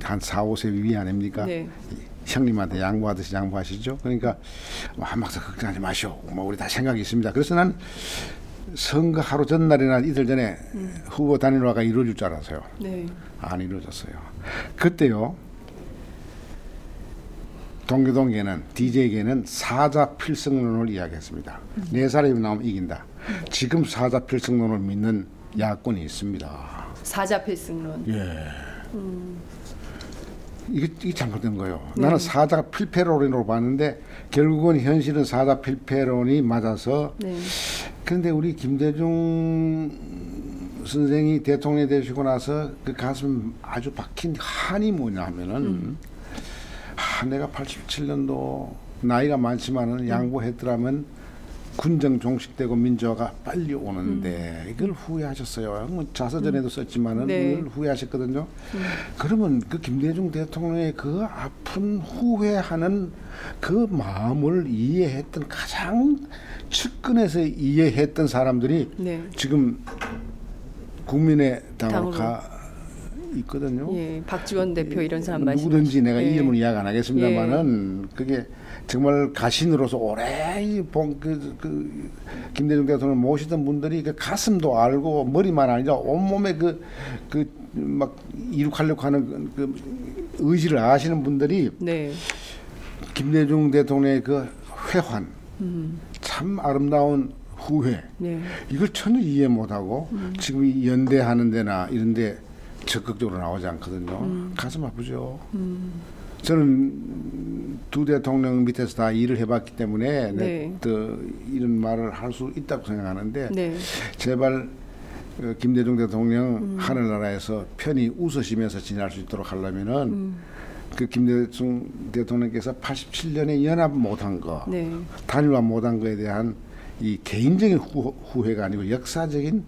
한 4, 5세 위 아닙니까? 형님한테 양보하듯이 양보하시죠. 그러니까 막상 걱정하지 마시오. 뭐 우리 다 생각이 있습니다. 그래서 난 선거 하루 전날이나 이틀 전에 후보 단일화가 이루어질 줄 알았어요. 안 이루어졌어요. 그때요. 동교동계는 DJ계는 사자필승론을 이야기했습니다. 네 사람이 나오면 이긴다. 지금 사자필승론을 믿는 야권이 있습니다. 사자필승론. 예. 이게 잘못된 거예요. 나는 사자필패론으로 봤는데 결국은 현실은 사자필패론이 맞아서. 그런데 우리 김대중 선생이 대통령이 되시고 나서 그 가슴 아주 박힌 한이 뭐냐 하면은 내가 87년도 나이가 많지만은 양보했더라면 군정 종식되고 민주화가 빨리 오는데 이걸 후회하셨어요. 뭐 자서전에도 썼지만은 이걸 후회하셨거든요. 그러면 그 김대중 대통령의 그 아픈 후회하는 그 마음을 이해했던 가장 측근에서 이해했던 사람들이 지금 국민의당으로 있거든요. 예, 박지원 대표 이런 사람 누구든지 내가 예. 이름은 이야기 안 하겠습니다만은 그게 정말 가신으로서 오래 김대중 대통령 모시던 분들이 그 가슴도 알고 머리만 아니라 온몸에 막 이룩하려고 하는 그 의지를 아시는 분들이 네. 김대중 대통령의 그 회환, 참 아름다운 후회, 네. 이걸 전혀 이해 못하고 지금 이 연대하는 데나 이런 데 적극적으로 나오지 않거든요. 가슴 아프죠. 저는 두 대통령 밑에서 다 일을 해봤기 때문에 네. 이런 말을 할 수 있다고 생각하는데 네. 제발 김대중 대통령 하늘나라에서 편히 웃으시면서 지낼 수 있도록 하려면은 그 김대중 대통령께서 87년에 연합 못한 거, 네. 단일화 못한 거에 대한 이 개인적인 후회가 아니고 역사적인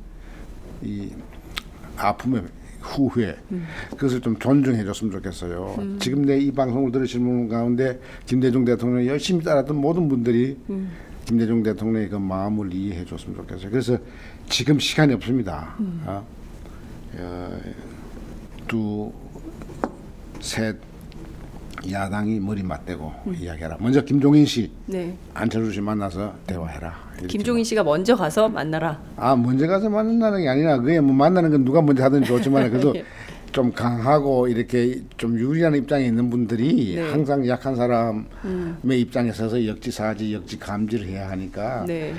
이 아픔의 후회, 그것을 좀 존중해 줬으면 좋겠어요. 지금 내 이 방송을 들으시는 분 가운데 김대중 대통령 열심히 따랐던 모든 분들이 김대중 대통령의 그 마음을 이해해 줬으면 좋겠어요. 그래서 지금 시간이 없습니다. 두, 셋 야당이 머리 맞대고 이야기해라. 먼저 김종인 씨, 네. 안철수 씨 만나서 대화해라. 김종인 씨가 먼저 가서 만나라. 먼저 가서 만나는 게 아니라 그게 뭐 만나는 건 누가 먼저 하든지 좋지만 그래도 예. 좀 강하고 이렇게 좀 유리한 입장에 있는 분들이 네. 항상 약한 사람의 입장에 서서 역지사지, 역지감지를 해야 하니까 네.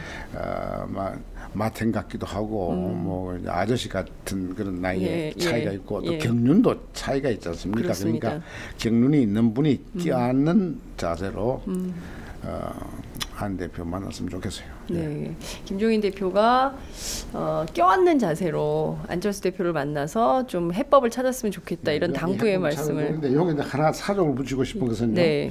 마탱 같기도 하고 뭐 아저씨 같은 그런 나이에 예, 차이가 예, 있고 또 예. 경륜도 차이가 있지 않습니까? 그렇습니다. 그러니까 경륜이 있는 분이 껴안는 자세로 한 대표 만났으면 좋겠어요. 네, 김종인 대표가 껴안는 자세로 안철수 대표를 만나서 좀 해법을 찾았으면 좋겠다 이런 당부의 말씀을. 그런데 여기 하나 사족을 붙이고 싶은 것은요. 네,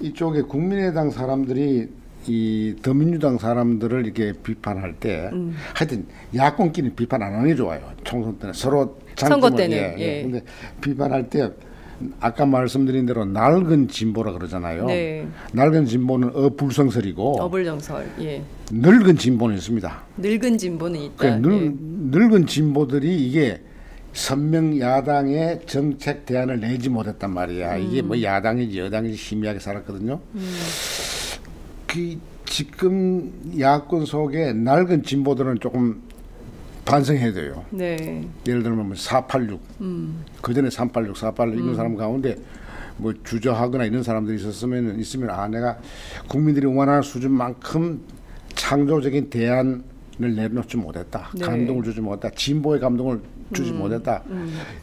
이쪽에 국민의당 사람들이 이 더민주당 사람들을 이렇게 비판할 때 하여튼 야권끼리 비판 안 하는 게 좋아요. 총선 때는 서로 선거 때는. 예. 근데 비판할 때 아까 말씀드린 대로 낡은 진보라 그러잖아요. 네. 낡은 진보는 어불성설이고 어불정설. 예. 늙은 진보는 있습니다. 늙은 진보는 있다. 그 예. 늙은 진보들이 이게 선명 야당의 정책 대안을 내지 못했단 말이야. 이게 뭐 야당인지 여당인지 희미하게 살았거든요. 그 지금 야권 속에 낡은 진보들은 조금 반성해야 돼요. 네. 예를 들면 486, 그 전에 386, 486 있는 사람 가운데 뭐 주저하거나 이런 사람들이 있으면 내가 국민들이 원하는 수준만큼 창조적인 대안을 내놓지 못했다. 네. 감동을 주지 못했다. 진보의 감동을 주지 못했다.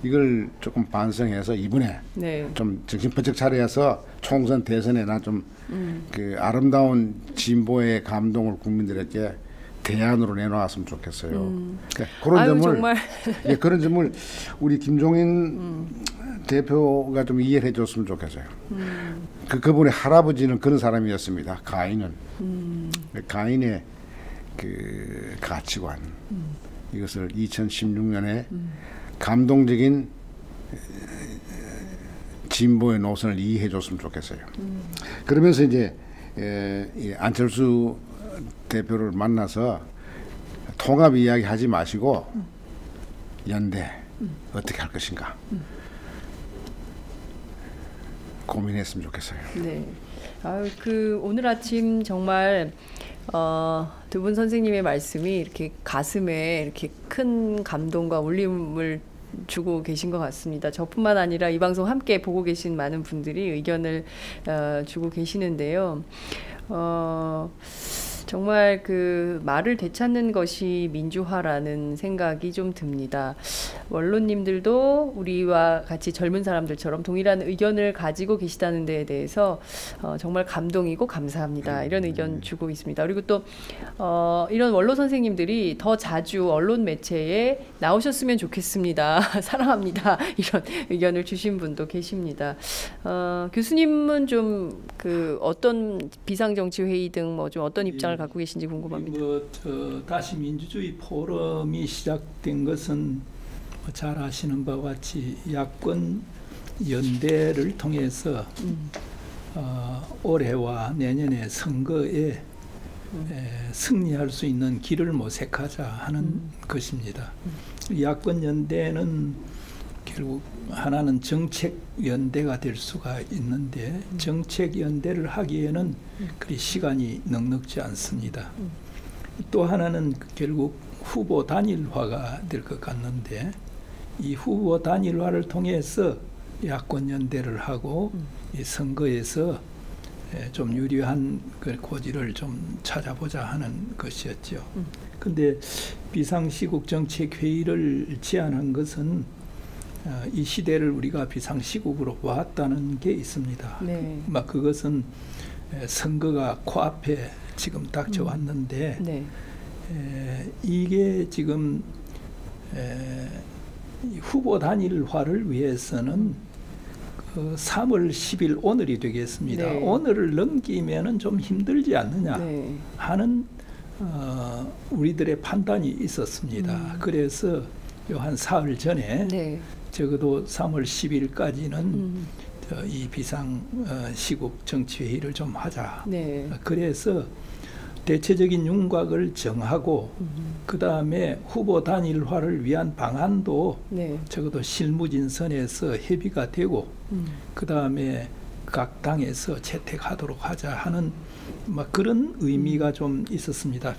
이걸 조금 반성해서 이번에 네. 좀 정신 번쩍 차려서 총선 대선에나 좀 그 아름다운 진보의 감동을 국민들에게 대안으로 내놓았으면 좋겠어요. 그러니까 그런 아유, 점을 정말. 예, 그런 점을 우리 김종인 대표가 좀 이해를 해줬으면 좋겠어요. 그분의 할아버지는 그런 사람이었습니다. 가인은 가인의 그 가치관 이것을 2016년에 감동적인 진보의 노선을 이해해줬으면 좋겠어요. 그러면서 이제 이 안철수 대표를 만나서 통합 이야기 하지 마시고 연대 어떻게 할 것인가 고민했으면 좋겠어요. 네. 아유, 오늘 아침 정말 두 분 선생님의 말씀이 이렇게 가슴에 이렇게 큰 감동과 울림을 주고 계신 것 같습니다. 저뿐만 아니라 이 방송 함께 보고 계신 많은 분들이 의견을 주고 계시는데요. 정말 그 말을 되찾는 것이 민주화라는 생각이 좀 듭니다. 원로님들도 우리와 같이 젊은 사람들처럼 동일한 의견을 가지고 계시다는 데에 대해서 정말 감동이고 감사합니다. 이런 의견 주고 있습니다. 그리고 또 이런 원로 선생님들이 더 자주 언론 매체에 나오셨으면 좋겠습니다. 사랑합니다. 이런 의견을 주신 분도 계십니다. 교수님은 좀 어떤 비상정치 회의 등 뭐 좀 어떤 입장을 갖고 계신지 궁금합니다. 다시 민주주의 포럼이 시작된 것은 잘 아시는 바와 같이 야권 연대를 통해서 올해와 내년의 선거에 승리할 수 있는 길을 모색하자 하는 것입니다. 야권 연대는 결국 하나는 정책 연대가 될 수가 있는데 정책 연대를 하기에는 그리 시간이 넉넉지 않습니다. 또 하나는 결국 후보 단일화가 될 것 같는데 이 후보 단일화를 통해서 야권 연대를 하고 이 선거에서 좀 유리한 그 고지를 좀 찾아보자 하는 것이었죠. 근데 비상시국 정책회의를 제안한 것은 이 시대를 우리가 비상시국으로 보았다는 게 있습니다. 네. 막 그것은 선거가 코앞에 지금 닥쳐왔는데 네. 이게 지금 후보 단일화를 위해서는 3월 10일 오늘이 되겠습니다. 네. 오늘을 넘기면은 좀 힘들지 않느냐 네. 하는 우리들의 판단이 있었습니다. 그래서 요 한 사흘 전에 네. 적어도 3월 10일까지는 이 비상 시국 정치회의를 좀 하자. 네. 그래서 대체적인 윤곽을 정하고 그 다음에 후보 단일화를 위한 방안도 네. 적어도 실무진선에서 협의가 되고 그 다음에 각 당에서 채택하도록 하자 하는 막 그런 의미가 좀 있었습니다.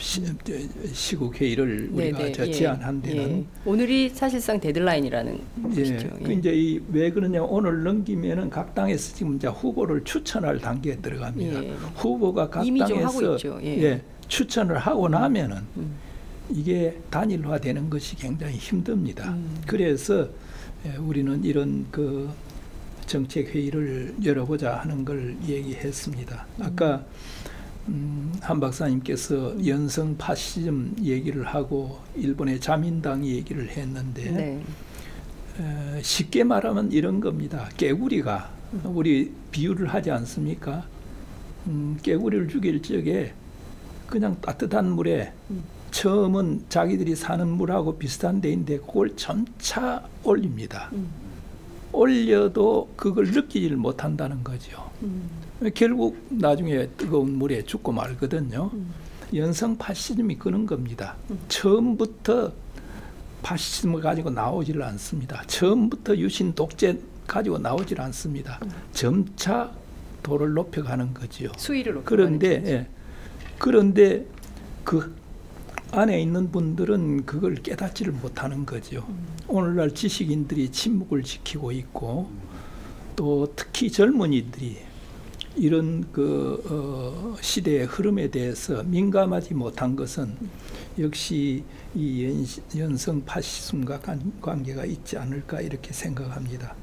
시국회의를 우리가 네, 네. 제안한 데는. 예. 오늘이 사실상 데드라인이라는 것이죠. 그 이제 왜 그러냐 오늘 넘기면은 각 당에서 지금 이제 후보를 추천할 단계에 들어갑니다. 예. 후보가 각 이미 좀 하고 당에서 있죠. 예. 추천을 하고 나면은 이게 단일화되는 것이 굉장히 힘듭니다. 그래서 우리는 이런 그 정책 회의를 열어보자 하는 걸 얘기했습니다. 아까 한 박사님께서 연성 파시즘 얘기를 하고 일본의 자민당 얘기를 했는데 네. 쉽게 말하면 이런 겁니다. 깨구리가 우리 비유를 하지 않습니까? 깨구리를 죽일 적에 그냥 따뜻한 물에 처음은 자기들이 사는 물하고 비슷한 데인데 그걸 점차 올립니다. 올려도 그걸 느끼지를 못한다는 거죠. 결국 나중에 뜨거운 물에 죽고 말거든요. 연성 파시즘이 그런 겁니다. 처음부터 파시즘을 가지고 나오지를 않습니다. 처음부터 유신 독재 가지고 나오질 않습니다. 점차 도를 높여가는 거죠. 수위를 높여가는 그런데 그런데 그 안에 있는 분들은 그걸 깨닫지를 못하는 거죠. 오늘날 지식인들이 침묵을 지키고 있고 또 특히 젊은이들이 이런 그 시대의 흐름에 대해서 민감하지 못한 것은 역시 이 연성 파시즘과 관계가 있지 않을까 이렇게 생각합니다.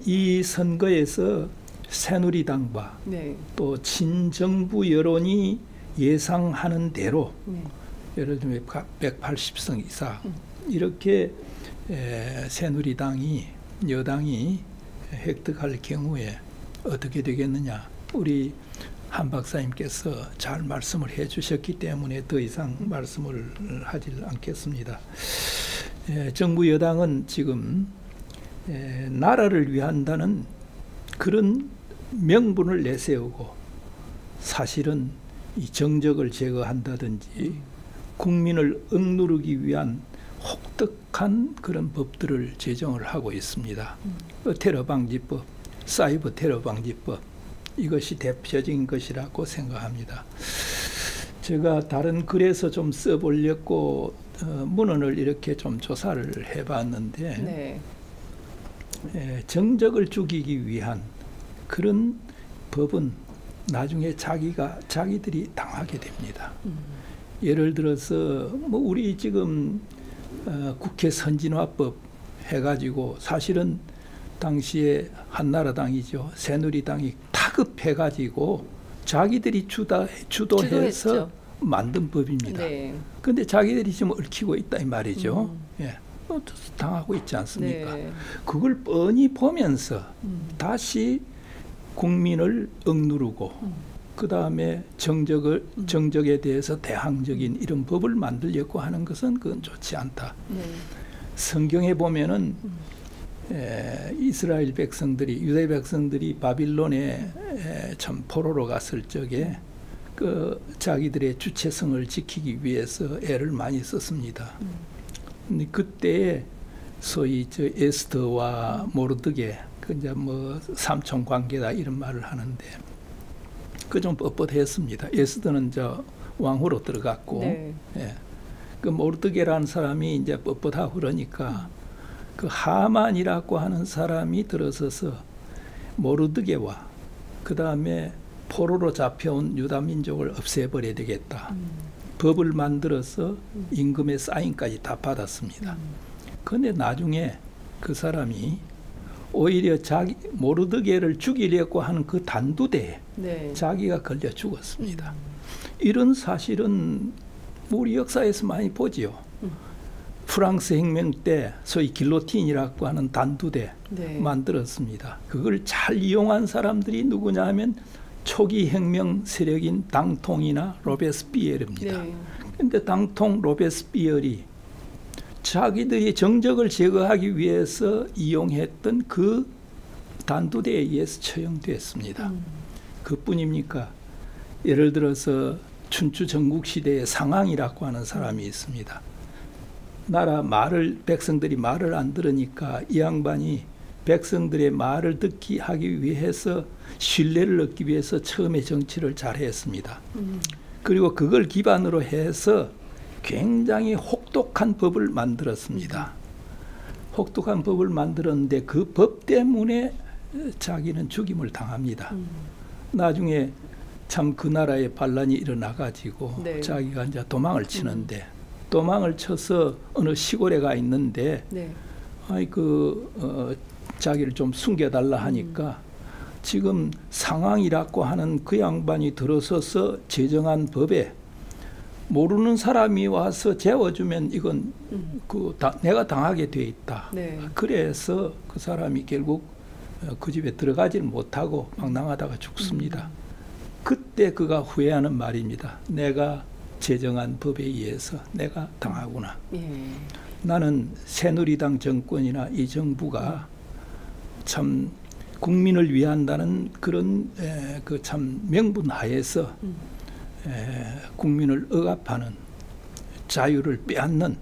이 선거에서 새누리당과 네. 또 친정부 여론이 예상하는 대로 예를 들면 180석 이상 이렇게 새누리당이 여당이 획득할 경우에 어떻게 되겠느냐 우리 한 박사님께서 잘 말씀을 해주셨기 때문에 더 이상 말씀을 하지 않겠습니다. 정부 여당은 지금 나라를 위한다는 그런 명분을 내세우고 사실은 이 정적을 제거한다든지 국민을 억누르기 위한 혹독한 그런 법들을 제정을 하고 있습니다. 테러 방지법, 사이버 테러 방지법 이것이 대표적인 것이라고 생각합니다. 제가 다른 글에서 좀 써보려고 문헌을 이렇게 좀 조사를 해봤는데 정적을 죽이기 위한 그런 법은 나중에 자기들이 당하게 됩니다. 예를 들어서 뭐 우리 지금 국회 선진화법 해가지고 사실은 당시에 한나라당이죠. 새누리당이 타급해가지고 자기들이 주도해서 만든 법입니다. 그런데 자기들이 지금 얽히고 있다 이 말이죠. 당하고 있지 않습니까? 그걸 뻔히 보면서 다시 국민을 억누르고 그 다음에 정적에 대해서 대항적인 이런 법을 만들려고 하는 것은 그건 좋지 않다. 성경에 보면은 이스라엘 백성들이 유대 백성들이 바빌론에 참 포로로 갔을 적에 그 자기들의 주체성을 지키기 위해서 애를 많이 썼습니다. 근데 그때 소위 저 에스더와 모르드게 그 이제 뭐 삼촌 관계다 이런 말을 하는데 그 좀 뻣뻣했습니다. 에스더는 저 왕후로 들어갔고, 네. 예. 그 모르드게라는 사람이 이제 뻣뻣하고 그러니까 그 하만이라고 하는 사람이 들어서서 모르드게와 그 다음에 포로로 잡혀온 유다 민족을 없애버려야 되겠다. 법을 만들어서 임금의 사인까지 다 받았습니다. 그런데 나중에 그 사람이 오히려 자기 모르드게를 죽이려고 하는 그 단두대에 네. 자기가 걸려 죽었습니다. 이런 사실은 우리 역사에서 많이 보지요. 프랑스 혁명 때 소위 길로틴이라고 하는 단두대 네. 만들었습니다. 그걸 잘 이용한 사람들이 누구냐 하면 초기 혁명 세력인 당통이나 로베스피에르입니다. 네. 그런데 당통 로베스피에르이 자기들이 정적을 제거하기 위해서 이용했던 그 단두대에 의해서 처형됐습니다. 그뿐입니까? 예를 들어서 춘추 전국시대의 상황이라고 하는 사람이 있습니다. 나라 말을 백성들이 말을 안 들으니까 이 양반이 백성들의 말을 듣기 하기 위해서 신뢰를 얻기 위해서 처음에 정치를 잘했습니다. 그리고 그걸 기반으로 해서 굉장히 혹독한 법을 만들었습니다. 혹독한 법을 만들었는데 그 법 때문에 자기는 죽임을 당합니다. 나중에 참 그 나라에 반란이 일어나가지고 네. 자기가 이제 도망을 치는데 도망을 쳐서 어느 시골에 가 있는데 네. 자기를 좀 숨겨달라 하니까 지금 상황이라고 하는 그 양반이 들어서서 제정한 법에 모르는 사람이 와서 재워주면 이건 내가 당하게 돼 있다. 네. 그래서 그 사람이 결국 그 집에 들어가지는 못하고 방랑하다가 죽습니다. 그때 그가 후회하는 말입니다. 내가 제정한 법에 의해서 내가 당하구나. 예. 나는 새누리당 정권이나 이 정부가 참 국민을 위한다는 그런 그 참 명분 하에서 국민을 억압하는 자유를 빼앗는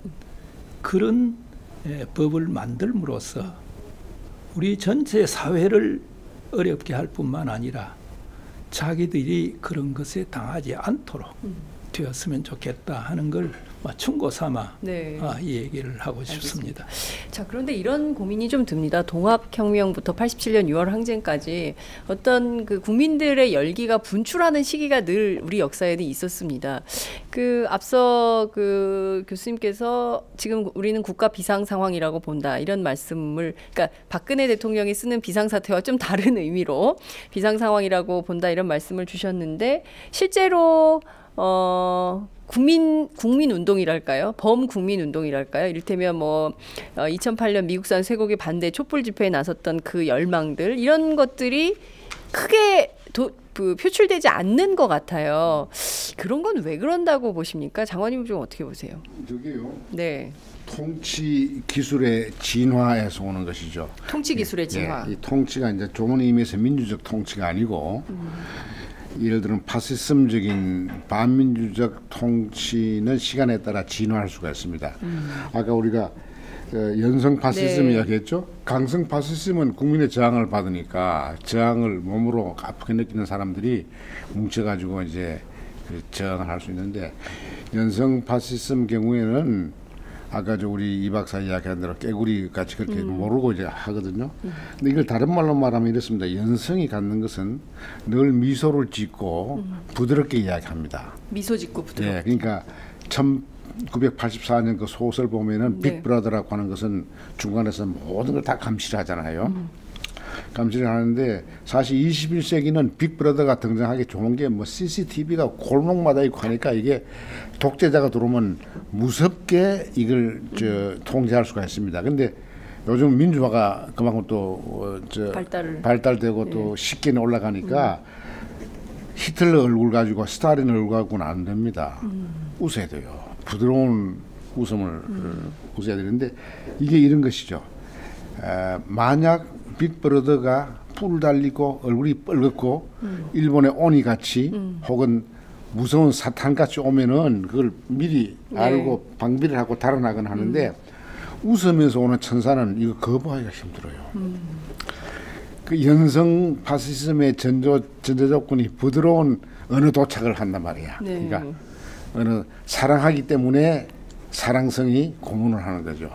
그런 법을 만들므로써 우리 전체 사회를 어렵게 할 뿐만 아니라 자기들이 그런 것에 당하지 않도록 되었으면 좋겠다 하는 걸 충고 삼아 네. 이 얘기를 하고 싶습니다. 자, 그런데 이런 고민이 좀 듭니다. 동학혁명부터 87년 6월 항쟁까지 어떤 그 국민들의 열기가 분출하는 시기가 늘 우리 역사에는 있었습니다. 그 앞서 그 교수님께서 지금 우리는 국가 비상 상황이라고 본다 이런 말씀을, 그러니까 박근혜 대통령이 쓰는 비상 사태와 좀 다른 의미로 비상 상황이라고 본다 이런 말씀을 주셨는데 실제로 국민 운동이랄까요? 범국민 운동이랄까요? 이를테면 2008년 미국산 쇠고기 반대 촛불 집회에 나섰던 그 열망들 이런 것들이 크게 표출되지 않는 것 같아요. 그런 건 왜 그런다고 보십니까? 장관님 좀 어떻게 보세요? 저게요. 네. 통치 기술의 진화에서 오는 것이죠. 통치 기술의 진화. 이 통치가 이제 좋은 의미에서 민주적 통치가 아니고 예를 들면 파시즘적인 반민주적 통치는 시간에 따라 진화할 수가 있습니다. 아까 우리가 연성 파시즘 이야기했죠. 강성 파시즘은 국민의 저항을 받으니까 저항을 몸으로 아프게 느끼는 사람들이 뭉쳐가지고 이제 저항을 할 수 있는데 연성 파시즘 경우에는 아까 우리 이 박사 이야기한 대로 깨구리 같이 그렇게 모르고 이제 하거든요. 근데 이걸 다른 말로 말하면 이렇습니다. 연성이 갖는 것은 늘 미소를 짓고 부드럽게 이야기합니다. 미소 짓고 부드럽게. 네, 그러니까 1984년 그 소설 보면은 빅브라더라고 하는 것은 중간에서 모든 걸 다 감시를 하잖아요. 감시를 하는데 사실 21세기는 빅브라더가 등장하기 좋은 게 CCTV가 골목마다 있고 하니까 이게 독재자가 들어오면 무섭게 이걸 통제할 수가 있습니다. 근데 요즘 민주화가 그만큼 또 발달되고 또 쉽게 올라가니까 히틀러 얼굴 가지고 스탈린 얼굴 가지고는 안 됩니다. 웃어야 돼요. 부드러운 웃음을 웃어야 되는데 이게 이런 것이죠. 만약 빅브러더가 뿔 달리고 얼굴이 빨갛고 일본의 오니같이 혹은 무서운 사탄같이 오면은 그걸 미리 알고 방비를 하고 달아나거나 하는데 웃으면서 오는 천사는 이거 거부하기가 힘들어요. 그 연성 파시즘의 전조 조건이 부드러운 어느 도착을 한단 말이야. 네. 그러니까 어느 사랑하기 때문에 사랑성이 고문을 하는 거죠.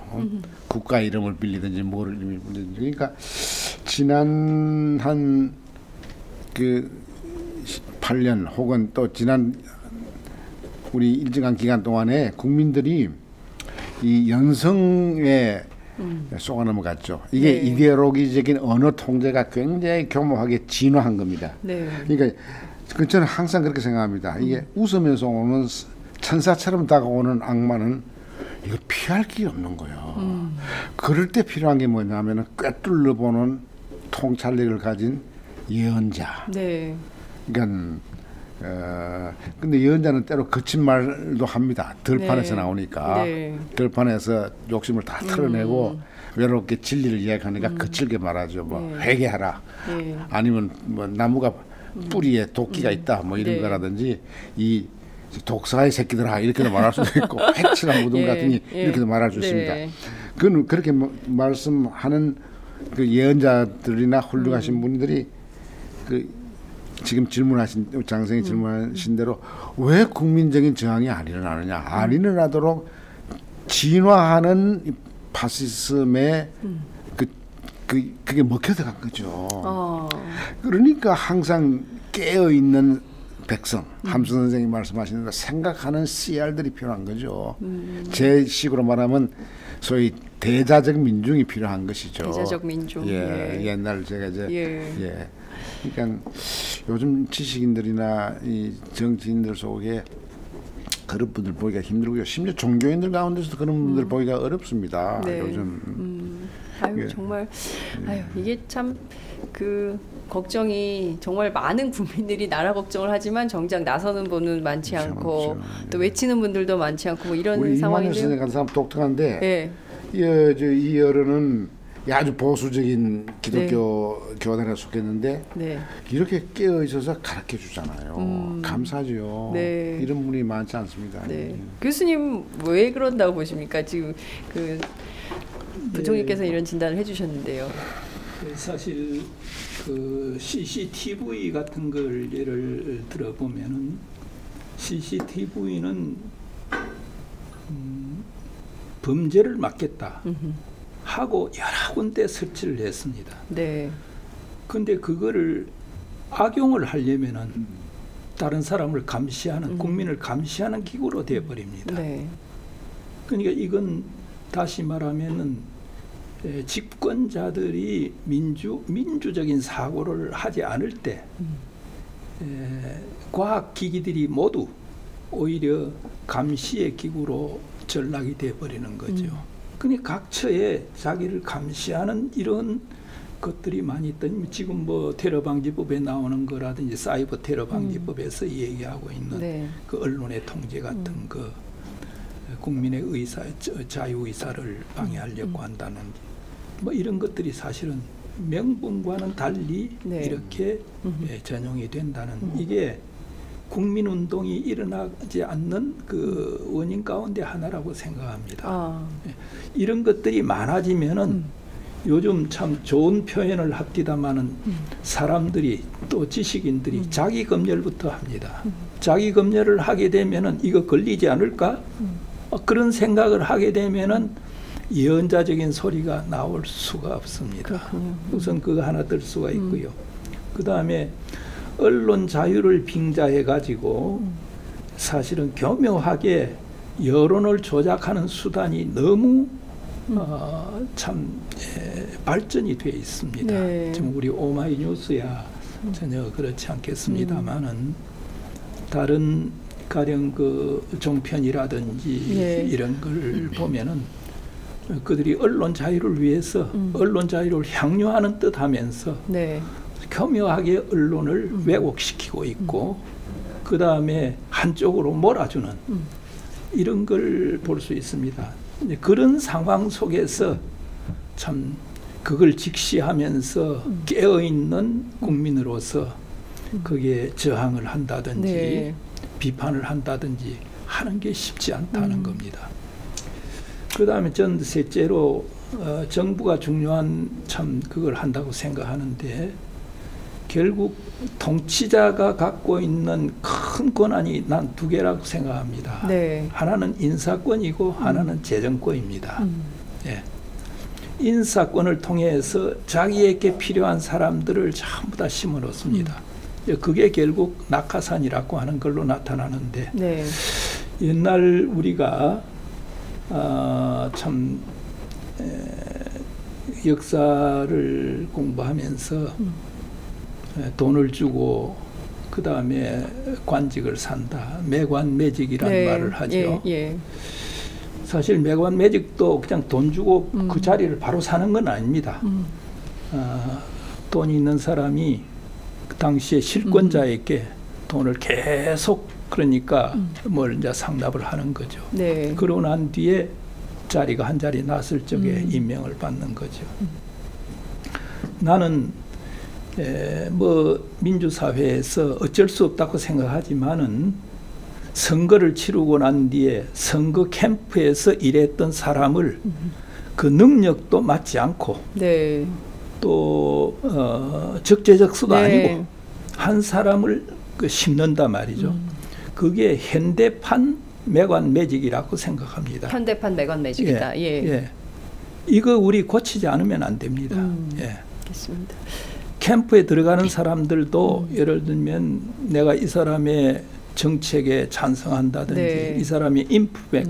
국가 이름을 빌리든지 뭐를 빌리든지. 그러니까 지난 한 그 8년 혹은 또 지난 우리 일정한 기간 동안에 국민들이 이 연성에 쏘아 넘어갔죠. 이게 네. 이데올로기적인 언어 통제가 굉장히 교묘하게 진화한 겁니다. 네. 그러니까 저는 항상 그렇게 생각합니다. 이게 웃으면서 오는 천사처럼 다가오는 악마는 이거 피할 길이 없는 거예요. 그럴 때 필요한 게 뭐냐면은 꿰뚫려 보는 통찰력을 가진 예언자. 네. 그러니까 근데 예언자는 때로 거친 말도 합니다. 들판에서 네. 나오니까 네. 들판에서 욕심을 다 털어내고 외롭게 진리를 이야기하니까 거칠게 말하죠. 뭐 네. 회개하라. 네. 아니면 뭐 나무가 뿌리에 도끼가 있다. 뭐 이런 네. 거라든지 이 독사의 새끼들아 이렇게도 말할 수도 있고 해치란 무덤 예. 같으니 예. 이렇게도 말할 수 있습니다. 네. 그건 그렇게 말씀하는 그 예언자들이나 훌륭하신 분들이 그 지금 질문하신 장생이 질문하신 대로 왜 국민적인 저항이 안 일어나느냐? 안 일어나도록 진화하는 이 파시즘의 그게 먹혀 들어간 거죠. 그러니까 항상 깨어 있는 백성, 함수 선생이 말씀하시는 대로 생각하는 CR들이 필요한 거죠. 제 식으로 말하면 소위 대자적 민중이 필요한 것이죠. 대자적 민중. 예, 예. 옛날 제가 이제 예. 그러니까 요즘 지식인들이나 이 정치인들 속에 그런 분들 보기가 힘들고요. 심지어 종교인들 가운데서도 그런 분들 보기가 어렵습니다. 네. 요즘. 아유 예. 정말 아유 이게 참 그 걱정이 정말 많은 국민들이 나라 걱정을 하지만 정작 나서는 분은 많지 그렇죠, 않고 그렇죠. 또 외치는 분들도 많지 않고 뭐 이런 우리 이만열 상황인데요. 선생 같은 사람 똑똑한데 예. 이 어른은 아주 보수적인 기독교 교단에 속했는데 네. 이렇게 깨어 있어서 가르쳐 주잖아요. 감사죠. 네. 이런 분이 많지 않습니다. 네. 교수님 왜 그런다고 보십니까? 지금 그 부총리께서 이런 진단을 해주셨는데요. 사실 그 CCTV 같은 걸 예를 들어보면은 CCTV는 범죄를 막겠다 하고 여러 군데 설치를 했습니다. 네. 근데 그거를 악용을 하려면은 다른 사람을 감시하는 국민을 감시하는 기구로 되어 버립니다. 네. 그러니까 이건 다시 말하면은 집권자들이 민주적인 사고를 하지 않을 때 과학 기기들이 모두 오히려 감시의 기구로 전락이 되어 버리는 거죠. 그러니까 각처에 자기를 감시하는 이런 것들이 많이 있던 지금 뭐 테러 방지법에 나오는 거라든지 사이버 테러 방지법에서 얘기하고 있는 네. 그 언론의 통제 같은 그 국민의 자유 의사를 방해하려고 한다는 뭐 이런 것들이 사실은 명분과는 달리 네. 이렇게 전용이 된다는 이게 국민운동이 일어나지 않는 그 원인 가운데 하나라고 생각합니다. 이런 것들이 많아지면은 요즘 참 좋은 표현을 합디다마는 사람들이 또 지식인들이 자기 검열부터 합니다. 자기 검열을 하게 되면은 이거 걸리지 않을까? 그런 생각을 하게 되면은 예언자적인 소리가 나올 수가 없습니다. 우선 그거 하나 들 수가 있고요. 그 다음에 언론 자유를 빙자해 가지고 사실은 교묘하게 여론을 조작하는 수단이 너무 참 발전이 돼 있습니다. 네. 지금 우리 오마이뉴스야 전혀 그렇지 않겠습니다만은 다른 가령 그 종편이라든지 네. 이런 걸 보면은 그들이 언론 자유를 위해서 언론 자유를 향유하는 듯하면서 네. 교묘하게 언론을 왜곡시키고 있고 그 다음에 한쪽으로 몰아주는 이런 걸 볼 수 있습니다. 그런 상황 속에서 참 그걸 직시하면서 깨어있는 국민으로서 거기에 저항을 한다든지 네. 비판을 한다든지 하는 게 쉽지 않다는 겁니다. 그다음에 전 셋째로 정부가 중요한 참 그걸 한다고 생각하는데 결국 통치자가 갖고 있는 큰 권한이 난 두 개라고 생각합니다. 네. 하나는 인사권이고 하나는 재정권입니다. 예. 인사권을 통해서 자기에게 필요한 사람들을 전부 다 심어놓습니다. 그게 결국 낙하산이라고 하는 걸로 나타나는데 네. 옛날 우리가 참 역사를 공부하면서 돈을 주고 그 다음에 관직을 산다. 매관매직이라는 네. 말을 하죠. 예, 예. 사실 매관매직도 그냥 돈 주고 그 자리를 바로 사는 건 아닙니다. 돈이 있는 사람이 그 당시에 실권자에게 돈을 계속 그러니까 뭘 이제 상납을 하는 거죠. 네. 그러고 난 뒤에 자리가 한 자리 났을 적에 임명을 받는 거죠. 나는 뭐 민주사회에서 어쩔 수 없다고 생각하지만은 선거를 치르고 난 뒤에 선거 캠프에서 일했던 사람을 그 능력도 맞지 않고 네. 또 적재적소도 네. 아니고 한 사람을 심는다 말이죠. 그게 현대판 매관매직이라고 생각합니다. 현대판 매관매직이다. 예. 이거 우리 고치지 않으면 안 됩니다. 예. 알겠습니다. 캠프에 들어가는 사람들도 예를 들면 내가 이 사람의 정책에 찬성한다든지 네. 이 사람이 인품에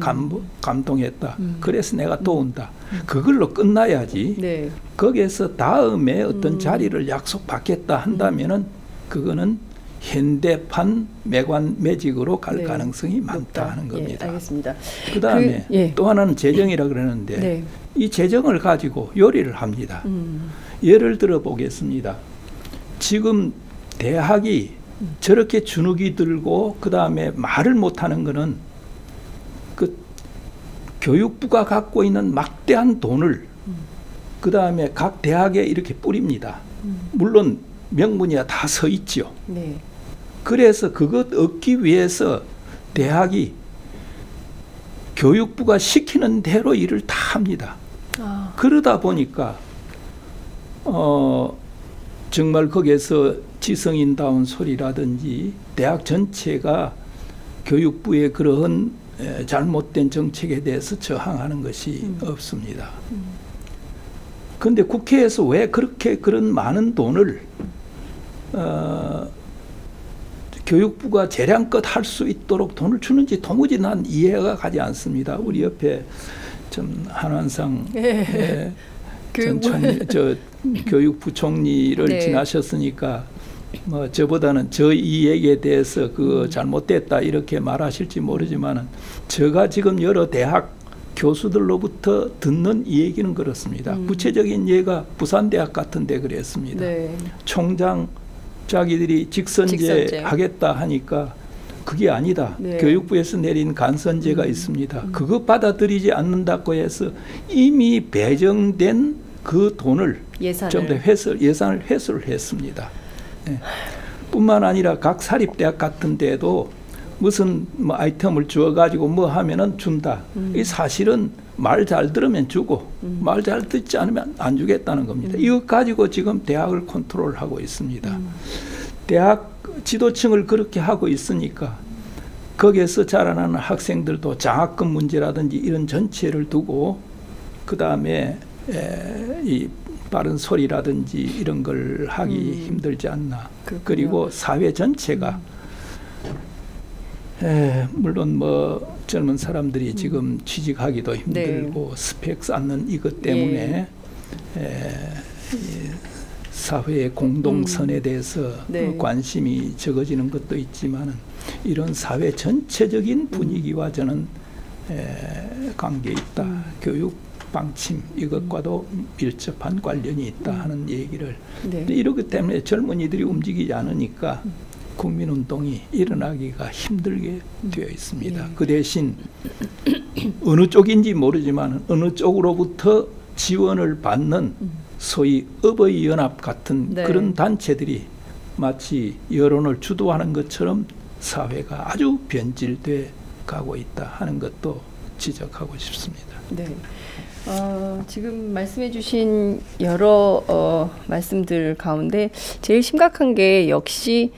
감동했다. 그래서 내가 도운다. 그걸로 끝나야지. 네. 거기에서 다음에 어떤 자리를 약속받겠다 한다면은 그거는 현대판 매관매직으로 갈 네. 가능성이 많다 높다. 하는 겁니다. 예, 알겠습니다. 그다음에 예. 또 하나는 재정이라 그러는데 네. 이 재정을 가지고 요리를 합니다. 예를 들어 보겠습니다. 지금 대학이 저렇게 주눅이 들고 그다음에 말을 못하는 거는 그 교육부가 갖고 있는 막대한 돈을 그다음에 각 대학에 이렇게 뿌립니다. 물론 명분이야 다 서 있죠. 네. 그래서 그것 얻기 위해서 대학이 교육부가 시키는 대로 일을 다 합니다. 그러다 보니까 정말 거기에서 지성인다운 소리라든지 대학 전체가 교육부의 그러한 잘못된 정책에 대해서 저항하는 것이 없습니다. 그런데 국회에서 왜 그렇게 그런 많은 돈을 교육부가 재량껏 할 수 있도록 돈을 주는지 도무지 난 이해가 가지 않습니다. 우리 옆에 좀 한완상 교육부 총리를 네. 지나셨으니까 뭐 저보다는 저 이 얘기에 대해서 그 잘못됐다 이렇게 말하실지 모르지만은 제가 지금 여러 대학 교수들로부터 듣는 이 얘기는 그렇습니다. 구체적인 예가 부산대학 같은 데 그랬습니다. 네. 총장 자기들이 직선제 하겠다 하니까 그게 아니다. 네. 교육부에서 내린 간선제가 있습니다. 그거 받아들이지 않는다고 해서 이미 배정된 그 돈을 전부 다 예산을 회수를 했습니다. 네. 뿐만 아니라 각 사립대학 같은 데도 무슨 뭐 아이템을 주어가지고 뭐 하면은 준다. 이 사실은 말 잘 들으면 주고 말 잘 듣지 않으면 안 주겠다는 겁니다. 이거 가지고 지금 대학을 컨트롤하고 있습니다. 대학 지도층을 그렇게 하고 있으니까 거기에서 자라나는 학생들도 장학금 문제라든지 이런 전체를 두고 그 다음에 이 빠른 소리라든지 이런 걸 하기 힘들지 않나. 그렇군요. 그리고 사회 전체가 물론 뭐 젊은 사람들이 지금 취직하기도 힘들고 스펙 쌓는 이것 때문에 사회의 공동선에 대해서 관심이 적어지는 것도 있지만은 이런 사회 전체적인 분위기와 저는 관계 있다. 교육 방침 이것과도 밀접한 관련이 있다 하는 얘기를 이러기 때문에 젊은이들이 움직이지 않으니까 국민운동이 일어나기가 힘들게 되어 있습니다. 그 대신 어느 쪽인지 모르지만 어느 쪽으로부터 지원을 받는 소위 어버이연합 같은 그런 단체들이 마치 여론을 주도하는 것처럼 사회가 아주 변질돼 가고 있다 하는 것도 지적하고 싶습니다. 네. 지금 말씀해주신 여러 말씀들 가운데 제일 심각한 게 역시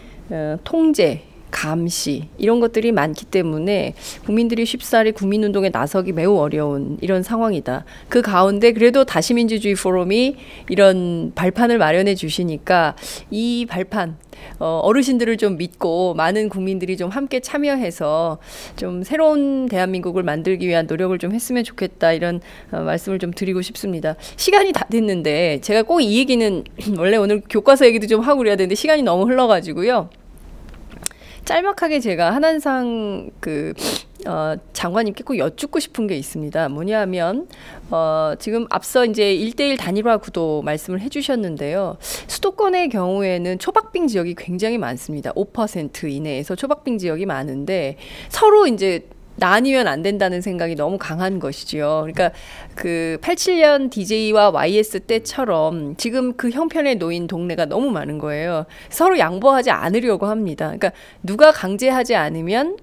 통제, 감시 이런 것들이 많기 때문에 국민들이 쉽사리 국민운동에 나서기 매우 어려운 이런 상황이다. 그 가운데 그래도 다시민주주의 포럼이 이런 발판을 마련해 주시니까 이 발판 어르신들을 좀 믿고 많은 국민들이 좀 함께 참여해서 좀 새로운 대한민국을 만들기 위한 노력을 좀 했으면 좋겠다 이런 말씀을 좀 드리고 싶습니다. 시간이 다 됐는데 제가 꼭 이 얘기는 원래 오늘 교과서 얘기도 좀 하고 그래야 되는데 시간이 너무 흘러가지고요. 짤막하게 제가 한한상 장관님께 꼭 여쭙고 싶은 게 있습니다. 뭐냐면 지금 앞서 이제 1:1 단일화 구도 말씀을 해주셨는데요. 수도권의 경우에는 초박빙 지역이 굉장히 많습니다. 5% 이내에서 초박빙 지역이 많은데 서로 이제 나뉘면 안 된다는 생각이 너무 강한 것이죠. 그러니까 그 87년 DJ와 YS 때처럼 지금 그 형편에 놓인 동네가 너무 많은 거예요. 서로 양보하지 않으려고 합니다. 그러니까 누가 강제하지 않으면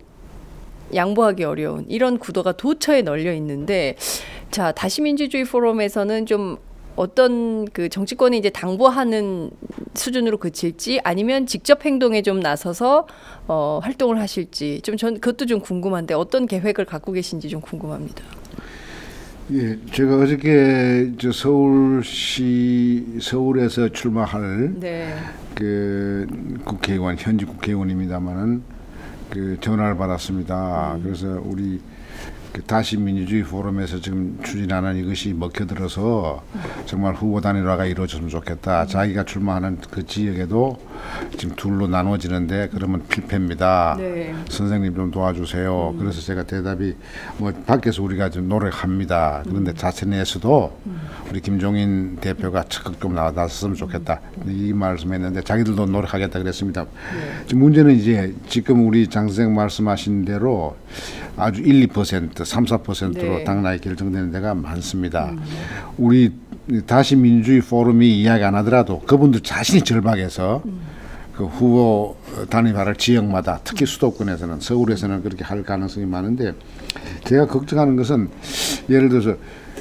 양보하기 어려운 이런 구도가 도처에 널려 있는데, 자, 다시민주주의 포럼에서는 좀 어떤 그 정치권이 이제 당부하는 수준으로 그칠지 아니면 직접 행동에 좀 나서서 활동을 하실지 좀 전 그것도 좀 궁금한데 어떤 계획을 갖고 계신지 좀 궁금합니다. 예, 제가 어저께 서울에서 출마할 네. 그 국회의원 현직 국회의원입니다만은 그 전화를 받았습니다. 그래서 우리 그 다시민주주의 포럼에서 지금 추진하는 이것이 먹혀들어서 정말 후보 단일화가 이루어졌으면 좋겠다. 자기가 출마하는 그 지역에도 지금 둘로 나눠지는데 그러면 필패입니다. 네. 선생님 좀 도와주세요. 그래서 제가 대답이 뭐 밖에서 우리가 좀 노력합니다. 그런데 자체 내에서도 우리 김종인 대표가 적극 좀 나왔으면 좋겠다. 이 말씀했는데 자기들도 노력하겠다 그랬습니다. 지금 문제는 이제 지금 우리 장 선생 말씀하신 대로 아주 1~2%, 3~4%로 네. 당락이 결정되는 데가 많습니다. 우리 다시민주주의 포럼이 이야기 안 하더라도 그분들 자신이 절박해서 그 후보 단일화를 지역마다 특히 수도권에서는 서울에서는 그렇게 할 가능성이 많은데 제가 걱정하는 것은 예를 들어서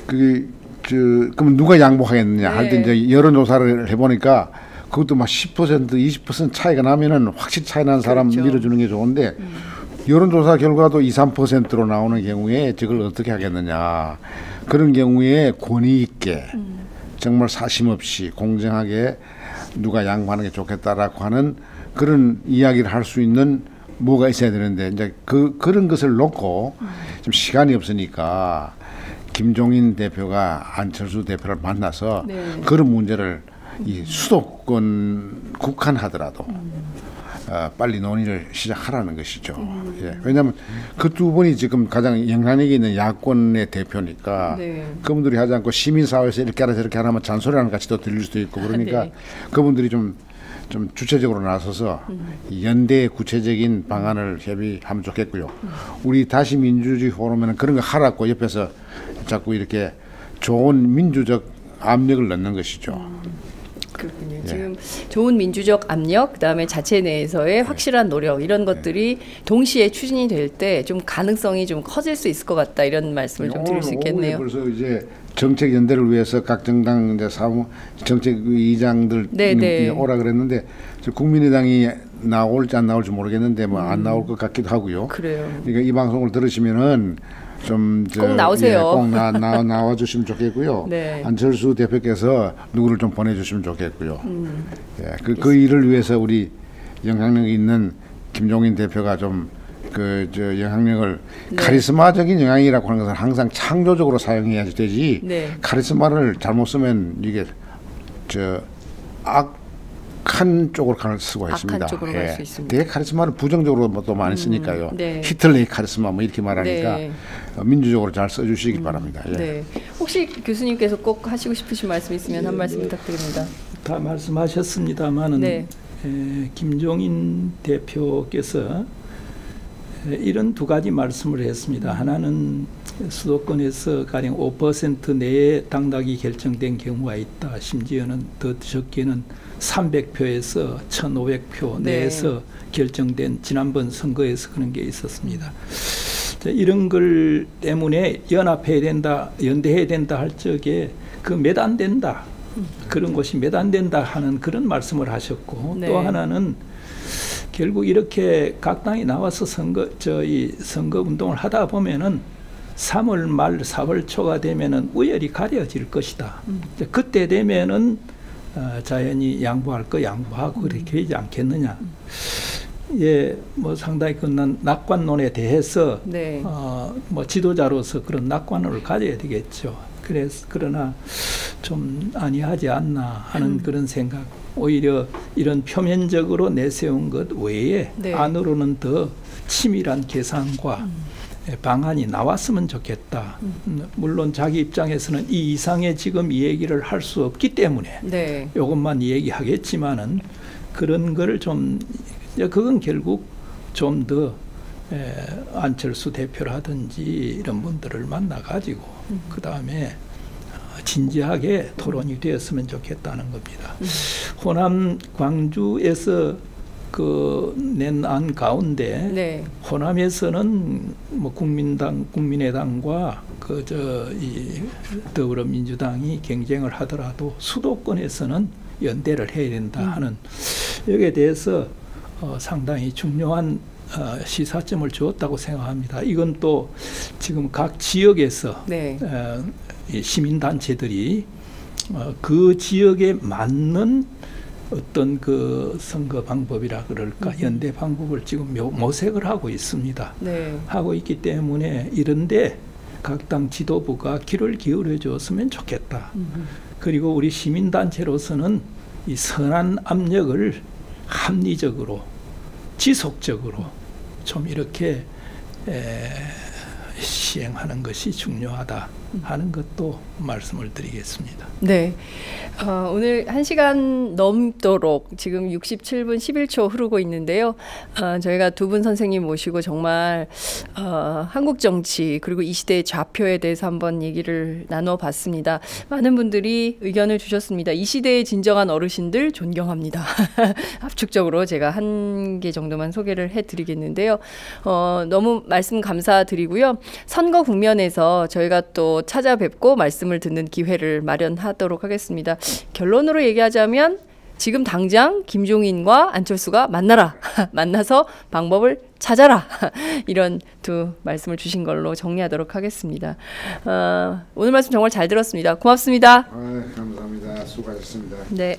그럼 누가 양보하겠느냐 할 때 네. 이제 여론조사를 해보니까 그것도 막 10%, 20% 차이가 나면은 확실히 차이 나는 사람 그렇죠. 밀어주는 게 좋은데 여론조사 결과도 2~3%로 나오는 경우에 저걸 어떻게 하겠느냐. 그런 경우에 권위 있게 정말 사심 없이 공정하게 누가 양보하는 게 좋겠다라고 하는 그런 이야기를 할 수 있는 뭐가 있어야 되는데 이제 그런 것을 놓고 좀 시간이 없으니까 김종인 대표가 안철수 대표를 만나서 네. 그런 문제를 이 수도권 국한하더라도 빨리 논의를 시작하라는 것이죠. 예. 왜냐하면 그 두 분이 지금 가장 영향력이 있는 야권의 대표니까 네. 그분들이 하지 않고 시민사회에서 이렇게 하라 저렇게 하라면 잔소리하는 같이 또 들릴 수도 있고 그러니까 네. 그분들이 좀 주체적으로 나서서 연대의 구체적인 방안을 협의하면 좋겠고요. 우리 다시민주주의 포럼에는 그런 거 하라고 옆에서 자꾸 이렇게 좋은 민주적 압력을 넣는 것이죠. 그렇군요. 예. 지금 좋은 민주적 압력, 그다음에 자체 내에서의 확실한 노력 이런 것들이 동시에 추진이 될 때 좀 가능성이 좀 커질 수 있을 것 같다 이런 말씀을 좀 드릴 수 있겠네요. 벌써 이제 정책 연대를 위해서 각 정당 이제 정책 의장들 네네. 오라 그랬는데 국민의당이 나올지 안 나올지 모르겠는데 뭐 안 나올 것 같기도 하고요. 그래요. 그러니까 이 방송을 들으시면은 꼭 나오세요. 꼭 나와 주시면 좋겠고요. 네. 안철수 대표께서 누구를 좀 보내주시면 좋겠고요. 예, 그 일을 위해서 우리 영향력 있는 김종인 대표가 좀 영향력을 네. 카리스마적인 영향이라고 하는 것은 항상 창조적으로 사용해야지 되지. 네. 카리스마를 잘못 쓰면 이게 악한 쪽으로 갈 수가 있습니다. 악한 쪽으로 갈 수 있습니다. 되게 카리스마를 부정적으로 또 많이 쓰니까요. 네. 히틀러의 카리스마 뭐 이렇게 말하니까 네. 민주적으로 잘 써주시기 바랍니다. 예. 네. 혹시 교수님께서 꼭 하시고 싶으신 말씀 있으면 한 말씀 부탁드립니다. 다 말씀하셨습니다만은 네. 김종인 대표께서 이런 두 가지 말씀을 했습니다. 하나는 수도권에서 가령 5% 내에 당락이 결정된 경우가 있다. 심지어는 더 적게는 300표에서 1,500표 네. 내에서 결정된 지난번 선거에서 그런 게 있었습니다. 이런 걸 때문에 연합해야 된다, 연대해야 된다 할 적에 그 몇 안 된다. 그런 것이 몇 안 된다 하는 그런 말씀을 하셨고 네. 또 하나는 결국 이렇게 각 당이 나와서 선거 운동을 하다 보면은 3월 말 4월 초가 되면은 우열이 가려질 것이다. 그때 되면은 자연히 양보할 거 양보하고 그렇게 되지 않겠느냐. 예, 뭐 상당히 그 낙관론에 대해서 네. 뭐 지도자로서 그런 낙관론을 가져야 되겠죠. 그러나 좀 아니하지 않나 하는 그런 생각. 오히려 이런 표면적으로 내세운 것 외에 네. 안으로는 더 치밀한 계산과 방안이 나왔으면 좋겠다. 물론 자기 입장에서는 이 이상의 지금 이 얘기를 할 수 없기 때문에 네. 이것만 얘기하겠지만은 그런 걸 좀 그건 결국 좀 더 안철수 대표라든지 이런 분들을 만나가지고 그 다음에 진지하게 토론이 되었으면 좋겠다는 겁니다. 호남 광주에서 그 낸 안 가운데 네. 호남에서는 뭐 국민의당과 이 더불어민주당이 경쟁을 하더라도 수도권에서는 연대를 해야 된다 하는 여기에 대해서 상당히 중요한 시사점을 주었다고 생각합니다. 이건 또 지금 각 지역에서 네. 이 시민단체들이 그 지역에 맞는 어떤 그 선거 방법이라 그럴까 연대 방법을 지금 모색을 하고 있습니다. 네. 하고 있기 때문에 이런데 각 당 지도부가 귀를 기울여 줬으면 좋겠다. 그리고 우리 시민단체로서는 이 선한 압력을 합리적으로 지속적으로 좀 이렇게 시행하는 것이 중요하다 하는 것도 말씀을 드리겠습니다. 네. 오늘 1시간 넘도록 지금 67분 11초 흐르고 있는데요. 저희가 두 분 선생님 모시고 정말 한국 정치 그리고 이 시대의 좌표에 대해서 한번 얘기를 나눠봤습니다. 많은 분들이 의견을 주셨습니다. 이 시대의 진정한 어르신들 존경합니다. 압축적으로 제가 한 개 정도만 소개를 해드리겠는데요. 너무 말씀 감사드리고요. 선거 국면에서 저희가 또 찾아뵙고 말씀을 듣는 기회를 마련하도록 하겠습니다. 결론으로 얘기하자면 지금 당장 김종인과 안철수가 만나라. 만나서 방법을 찾아라. 이런 두 말씀을 주신 걸로 정리하도록 하겠습니다. 오늘 말씀 정말 잘 들었습니다. 고맙습니다. 감사합니다. 수고하셨습니다. 네.